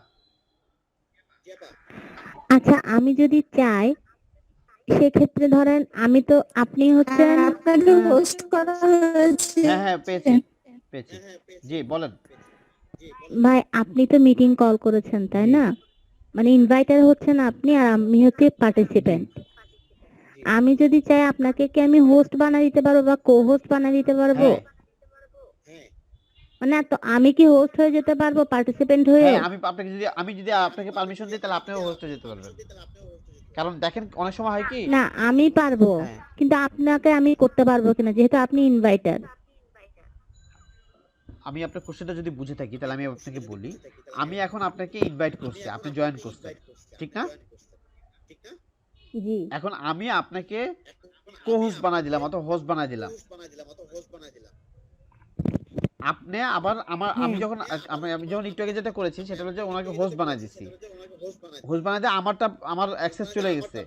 আচ্ছা আমি যদি চাই, সেক্ষেত্রে ধরেন আমি তো, আপনি হচ্ছেন আপনাকে হোস্ট করা হয়েছে। হ্যাঁ হ্যাঁ, পেয়েছি পেয়েছি। জি বলেন। ভাই আপনি তো মিটিং কল করেছেন তাই জি না? মানে ইনভাইটার হচ্ছেন আপনি আর আমি হচ্ছে জি পার্টিসিপেন্ট। আমি যদি চাই আপনাকে কি আমি হোস্ট বানিয়ে দিতে পারবো বা কো হোস্ট বানিয়ে দিতে পারবো? হ্যাঁ মানে তো আমি কি হোস্ট হয়ে যেতে পারবো পার্টিসিপেন্ট হয়েও? হ্যাঁ, আমি যদি আপনাকে পারমিশন দিই, তাহলে আপনিও হোস্টে যেতে পারবেন। কারণ দেখেন অনেক সময় হয় কি। না আমি পারবো, হ্যাঁ, কিন্তু আপনাকে আমি করতে পারবো কিনা, যেহেতু আপনি ইনভাইটার। আমি আপনার কোশ্চেনটা যদি বুঝে থাকি, তাহলে আমি আপনাকে বলি। আমি এখন আপনাকে ইনভাইট করছি, আপনি জয়েন করছেন, ঠিক না? জি। এখন আমি আপনাকে কো হোস্ট বানাই দিলাম অথবা হোস্ট বানাই দিলাম। আপনি আবার আমি হ্যাঁ। যখন আমি যখন একটু আগে যেটা করেছি, সেটা হলো যে ওনাকে হোস্ট বানাই দিছি। হোস্ট বানাই দিয়ে আমার অ্যাক্সেস চলে গেছে,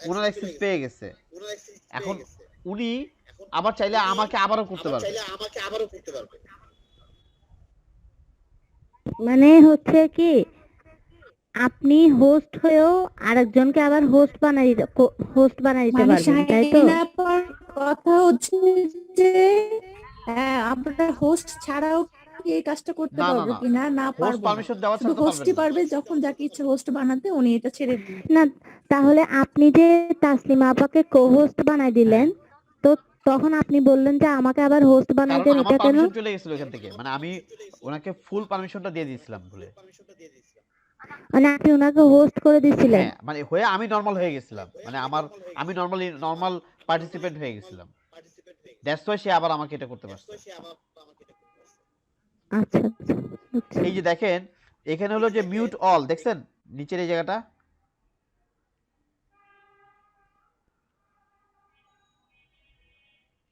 ওনার অ্যাক্সেস পেয়ে গেছে। এখন উনি আবার চাইলে আমাকে আবারও করতে পারবে। মানে হচ্ছে কি, আপনি হোস্ট হয়েও আরেকজনকে আবার হোস্ট বানাই দিতে মানে পারবেন, তাই তো? শাহিন আপার কথা হচ্ছে যে আমরা হোস্ট ছাড়াও কি এই কাজটা করতে না না পারবো না, কিনা? না হোস্ট পারবো না, পারমিশন দেওয়া শুধু ছাড়া তো পারবেন হোস্টই না। পারবে, যখন যাকে ইচ্ছে হোস্ট বানাতে উনি এটা ছেড়ে দিন। না, তাহলে আপনি যে তাসলিমা আপাকে কো হোস্ট বানাই দিলেন, হ্যাঁ, তো তখন আপনি বললেন যে আমাকে আবার হোস্ট বানাই কারণ দেন, আমার এটা কেন? পারমিশন চলে গেছিল এখান থেকে, মানে আমি ওনাকে ফুল পারমিশনটা দিয়ে দিয়েছিলাম ভুলে। মানে আপনি ওনাকে হোস্ট করে দিছিলেন? হ্যাঁ, মানে হয়ে আমি নর্মাল হয়ে গেছিলাম, মানে আমি নর্মাল পার্টিসিপেন্ট হয়ে গেছিলাম। দ্যাটস ওয়াই সে আবার আমাকে এটা করতে পারছে। আচ্ছা আচ্ছা বুঝছি। এই যে দেখেন এখানে হলো যে মিউট অল, দেখছেন নিচের এই জায়গাটা,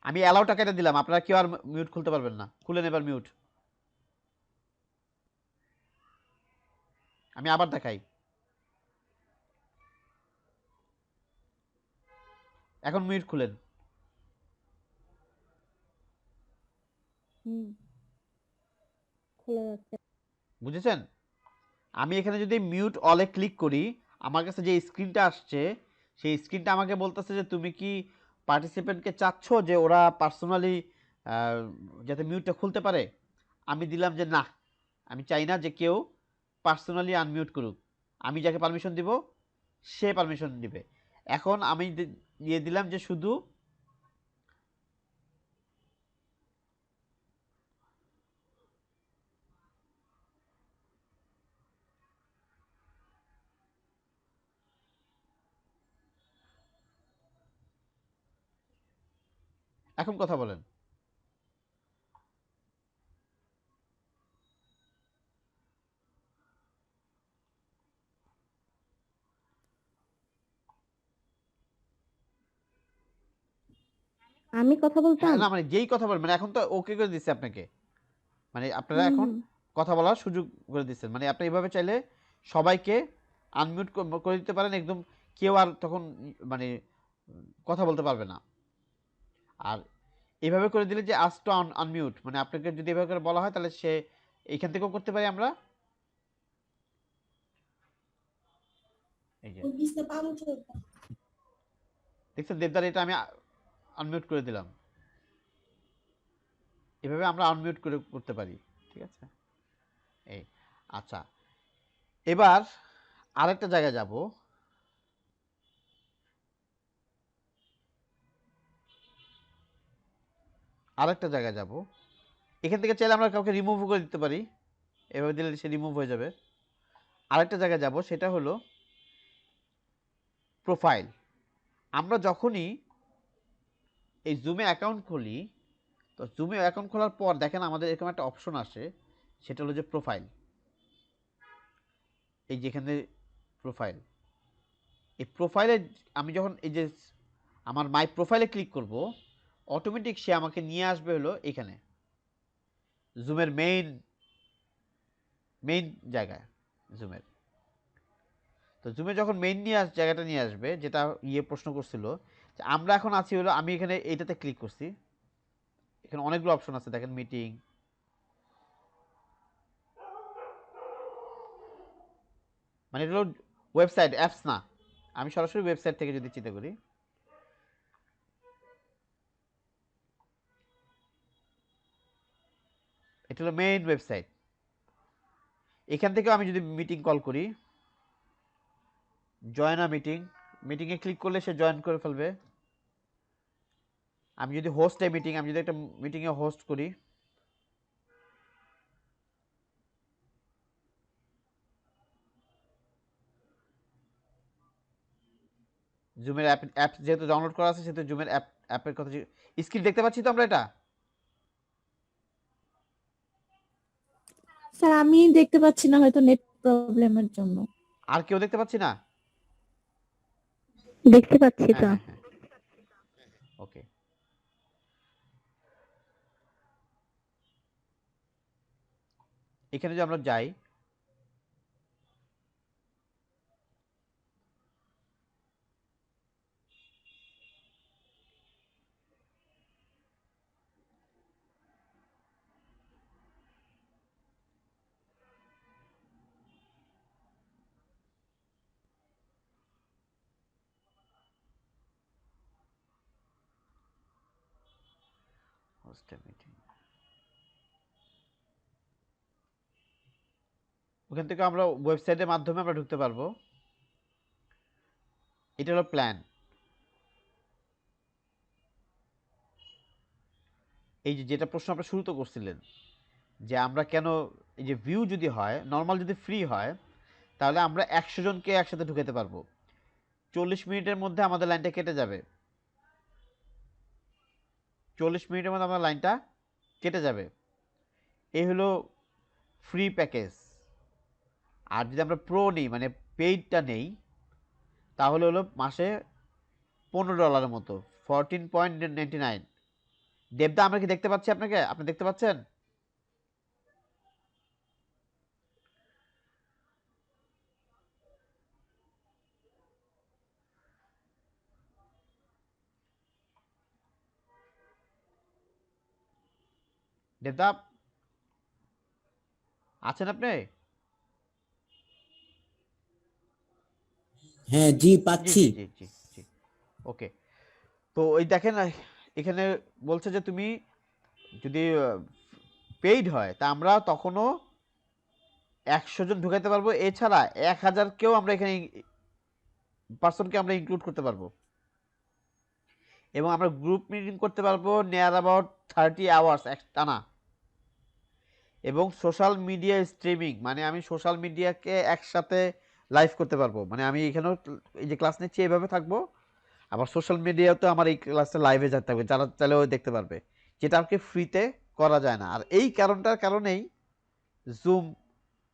আমি অ্যালাউটা কেটে দিলাম, আপনারা কেউ আর মিউট খুলতে পারবেন না, খুলেন এবার মিউট। আমি আবার দেখাই, এখন মিউট খুলেন। হুম, খোলা যাচ্ছে। বুঝেছেন? আমি এখানে যদি মিউট অলে ক্লিক করি, আমার কাছে যে স্ক্রিনটা আসছে সেই স্ক্রিনটা আমাকে বলতেছে যে তুমি কি পার্টিসিপেন্টকে চাচ্ছ যে ওরা পার্সোনালি যাতে মিউটটা খুলতে পারে। আমি দিলাম যে না, আমি চাই না যে কেউ পার্সোনালি আনমিউট করুক, আমি যাকে পারমিশন দিব সে পারমিশন দিবে। এখন আমি দিয়ে দিলাম যে শুধু এখন কথা বলেন। আমি কথা বলতাম। হ্যাঁ না মানে যেই কথা বলেন, মানে এখন তো ওকে করে দিচ্ছে আপনাকে, মানে আপনারা হুম এখন হুম। কথা বলার সুযোগ করে দিচ্ছেন, মানে আপনি এইভাবে চাইলে সবাইকে আনমিউট করে দিতে পারেন, একদম কেউ আর তখন মানে কথা বলতে পারবে না। আর এইভাবে করে দিলে যে আজ টু আনমিউট, মানে আপনাকে যদি এভাবে করে বলা হয় তাহলে সে এইখান থেকেও করতে পারি আমরা। এই যে দেখছেন দেবদার, এটা আমি আনমিউট করে দিলাম, এভাবে আমরা আনমিউট করে করতে পারি। ঠিক আছে, এই আচ্ছা, এবার আরেকটা জায়গায় যাব। আরেকটা জায়গায় যাব, এখান থেকে চাইলে আমরা কাউকে রিমুভ করে দিতে পারি, এভাবে দিলে সে রিমুভ হয়ে যাবে। আরেকটা জায়গায় যাব, সেটা হলো প্রোফাইল। আমরা যখনই এই জুমে অ্যাকাউন্ট খুলি, তো জুমে অ্যাকাউন্ট খোলার পর দেখেন আমাদের এরকম একটা অপশন আসে, সেটা হলো যে প্রোফাইল। এই যেখানে প্রোফাইল, এই প্রোফাইলে আমি যখন এই যে আমার মাই প্রোফাইলে ক্লিক করব, অটোমেটিক সে আমাকে নিয়ে আসবে হলো এখানে জুমের মেইন জায়গায়। জুমের তো জুমে যখন মেইন জায়গাটা নিয়ে আসবে, যেটা প্রশ্ন করছিল যে আমরা এখন আছি হলো, আমি এখানে এইটাতে ক্লিক করছি, এখানে অনেকগুলো অপশন আছে দেখেন, মিটিং, মানে এটা হলো ওয়েবসাইট, অ্যাপস না। আমি সরাসরি ওয়েবসাইট থেকে যদি চিন্তা করি, এটা হলো মেইন ওয়েবসাইট। এখান থেকে আমি যদি মিটিং কল করি, জয়েন আ মিটিং, মিটিংয়ে ক্লিক করলে সে জয়েন করে ফেলবে। আমি যদি হোস্ট এ মিটিং, আমি যদি একটা মিটিংয়ে হোস্ট করি, জুমের অ্যাপ যেহেতু ডাউনলোড করা আছে সেহেতু জুমের অ্যাপের কথা স্ক্রিন দেখতে পাচ্ছি তো আমরা এটা। স্যার আমি দেখতে পাচ্ছি না, হয়তো নেট প্রবলেমের জন্য। আর কেউ দেখতে পাচ্ছি না? দেখতে পাচ্ছি হ্যাঁ তো। হ্যাঁ হ্যাঁ, ওকে। এখানে যদি আমরা যাই, হোস্ট এ মিটিং, ওখান থেকে আমরা ওয়েবসাইটের মাধ্যমে আমরা ঢুকতে পারবো। এটা হলো প্ল্যান। এই যে যেটা প্রশ্ন আপনারা শুরুতে করছিলেন যে আমরা কেন, এই যে ভিউ যদি হয় নর্মাল, যদি ফ্রি হয় তাহলে আমরা 100 জনকে একসাথে ঢুকাতে পারবো, 40 মিনিটের মধ্যে আমাদের লাইনটা কেটে যাবে। 40 মিনিটের মধ্যে আমার লাইনটা কেটে যাবে। এই হলো ফ্রি প্যাকেজ। আর যদি আমরা প্রো নিই মানে পেইডটা নেই, তাহলে হলো মাসে $15 মতো, 14.99। দেবদা আমরা কি দেখতে পাচ্ছি আপনাকে? আপনি দেখতে পাচ্ছেন? দেবদা আছেন আপনি? হ্যাঁ জি জি পাচ্ছি। জি জি জি জি ওকে। তো ওই দেখেন এখানে বলছে যে তুমি যদি পেইড হয় তা আমরা তখনও 100 জন ঢুকাইতে পারবো, এছাড়া 1000কেও আমরা এখানে পার্সনকে আমরা ইনক্লুড করতে পারবো, এবং আমরা গ্রুপ মিটিং করতে পারবো নিয়ার অ্যাবাউট 30 আওয়ার্স টানা। এবং সোশ্যাল মিডিয়া স্ট্রিমিং মানে আমি সোশ্যাল মিডিয়াকে একসাথে লাইভ করতে পারবো, মানে আমি এখানেও এই যে ক্লাস নিচ্ছি এইভাবে থাকবো, আবার সোশ্যাল মিডিয়াতেও আমার এই ক্লাসটা লাইভে যেতে থাকবে, যারা চাইলেও দেখতে পারবে, যেটা আর কি ফ্রিতে করা যায় না। আর এই কারণটার কারণেই জুম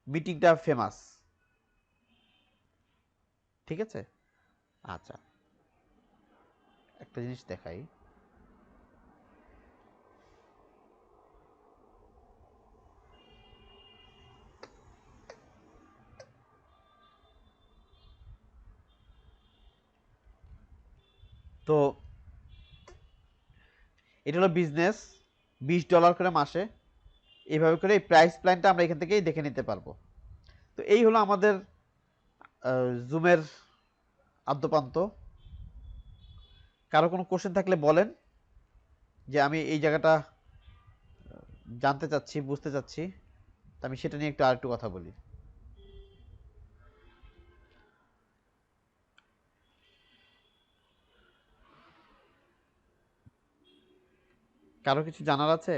মিটিংটা ফেমাস। ঠিক আছে, আচ্ছা একটা জিনিস দেখাই। তো এটা হলো বিজনেস, $20 করে মাসে। এইভাবে করে এই প্রাইস প্ল্যানটা আমরা এখান থেকেই দেখে নিতে পারবো। তো এই হলো আমাদের জুমের আদ্যপান্ত। কারো কোনো কোশ্চেন থাকলে বলেন, যে আমি এই জায়গাটা জানতে চাচ্ছি, বুঝতে চাচ্ছি, তো আমি সেটা নিয়ে একটু আরেকটু কথা বলি। কারো কিছু জানার আছে?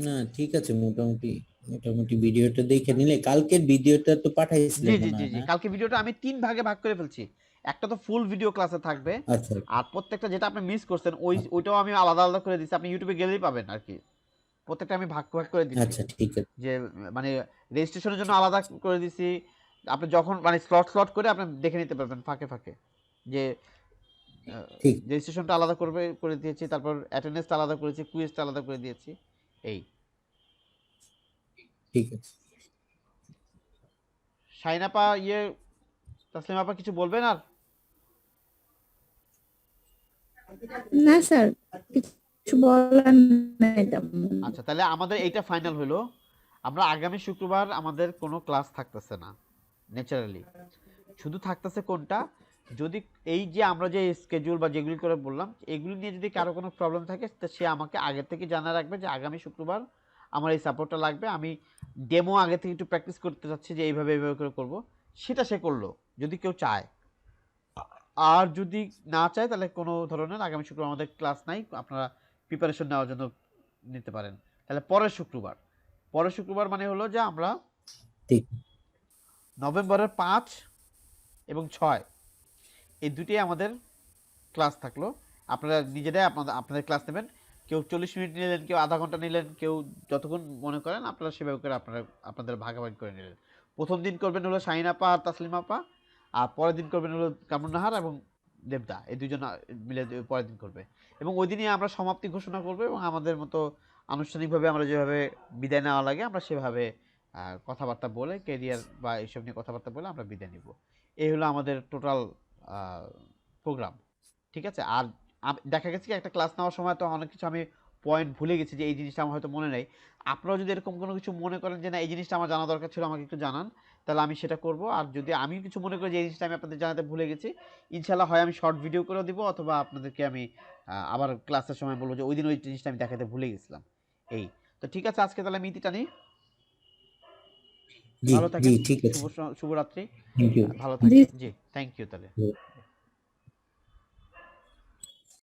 না ঠিক আছে, মোটামুটি মোটামুটি ভিডিওটা দেখে নিলে, কালকের ভিডিওটা তো পাঠাইছিলে জি জি মনে জি হয় জি না? কালকে ভিডিওটা আমি 3 ভাগে ভাগ করে ফেলছি। একটা তো ফুল ভিডিও ক্লাসে থাকবে, আচ্ছা আর প্রত্যেকটা যেটা আপনি মিস করছেন ওইটাও আমি আলাদা আলাদা করে দিচ্ছি, আপনি ইউটিউবে গেলেই পাবেন আর কি। প্রত্যেকটা আমি ভাগ ভাগ করে দিচ্ছি, আচ্ছা ঠিক আছে যে মানে রেজিস্ট্রেশনের জন্য আলাদা করে দিছি। আপনি যখন মানে স্লট স্লট করে আপনি দেখে নিতে পারবেন ফাঁকে ফাঁকে, যে ঠিক রেজিস্ট্রেশনটা আলাদা করে দিয়েছি, তারপর অ্যাটেন্ডেন্সটা আলাদা করেছি, কুইজটা আলাদা করে দিয়েছি। এই ঠিক আছে। শাইন আপা তাসলিম আপা কিছু বলবেন আর? না স্যার, কিছু বলার নাই তেমন। আচ্ছা, তাহলে আমাদের এইটা ফাইনাল হলো। আমরা আগামী শুক্রবার আমাদের কোনো ক্লাস থাকতেছে না ন্যাচারালি। শুধু থাকতেছে কোনটা, যদি এই যে আমরা যে স্কেডিউল বা যেগুলি করে বললাম এগুলি নিয়ে যদি কারো কোনো প্রবলেম থাকে, তো সে আমাকে আগের থেকে জানা রাখবে যে আগামী শুক্রবার আমার এই সাপোর্টটা লাগবে, আমি ডেমো আগে থেকে একটু প্র্যাকটিস করতে চাচ্ছি যে এইভাবে এইভাবে করে করবো। সেটা সে করলো যদি কেউ চায়। আর যদি না চায় তাহলে কোনো ধরনের আগামী শুক্রবার আমাদের ক্লাস নাই, আপনারা প্রিপারেশন নেওয়ার জন্য নিতে পারেন। তাহলে পরের শুক্রবার মানে হলো যে আমরা ঠিক নভেম্বরের 5 এবং 6 এই দুটোই আমাদের ক্লাস থাকলো। আপনারা নিজেরাই আপনাদের ক্লাস নেবেন, কেউ 40 মিনিট নিলেন, কেউ আধা ঘন্টা নিলেন, কেউ যতক্ষণ মনে করেন আপনারা সেভাবে করে আপনাদের ভাগাভাগি করে নিলেন। প্রথম দিন করবেন হলো শাহিন আপা আর তাসলিম আপা, আর পরের দিন করবেন হলো কামরুন নাহার এবং দেবদা, এই দুজন মিলে পরের দিন করবে। এবং ওই দিনই আমরা সমাপ্তি ঘোষণা করবো, এবং আমাদের মতো আনুষ্ঠানিকভাবে আমরা যেভাবে বিদায় নেওয়া লাগে আমরা সেভাবে কথাবার্তা বলে, কেরিয়ার বা এইসব নিয়ে কথাবার্তা বলে আমরা বিদায় নিব। এই হলো আমাদের টোটাল প্রোগ্রাম। ঠিক আছে। আর দেখা গেছে কি একটা ক্লাস নেওয়ার সময় তো অনেক কিছু আমি পয়েন্ট ভুলে গেছি, যে এই জিনিসটা আমার হয়তো মনে নেই। আপনারাও যদি এরকম কোনো কিছু মনে করেন যে না এই জিনিসটা আমার জানা দরকার ছিল, আমাকে একটু জানান, তাহলে আমি সেটা করব। আর যদি আমি কিছু মনে করি যে এই জিনিসটা আমি আপনাদের জানাতে ভুলে গেছি, ইনশাল্লাহ হয় আমি শর্ট ভিডিও করে দিব, অথবা আপনাদেরকে আমি আবার ক্লাসের সময় বলবো যে ওই দিন ওই জিনিসটা আমি দেখাতে ভুলে গেছিলাম। এই তো ঠিক আছে, আজকে তাহলে আমি ইতিটা নিই। জি ভালো জি থাকেন। ঠিক আছে। শুভরাত্রি। Thank you. ভালো জি থাকেন। জি, থ্যাংক ইউ তাহলে।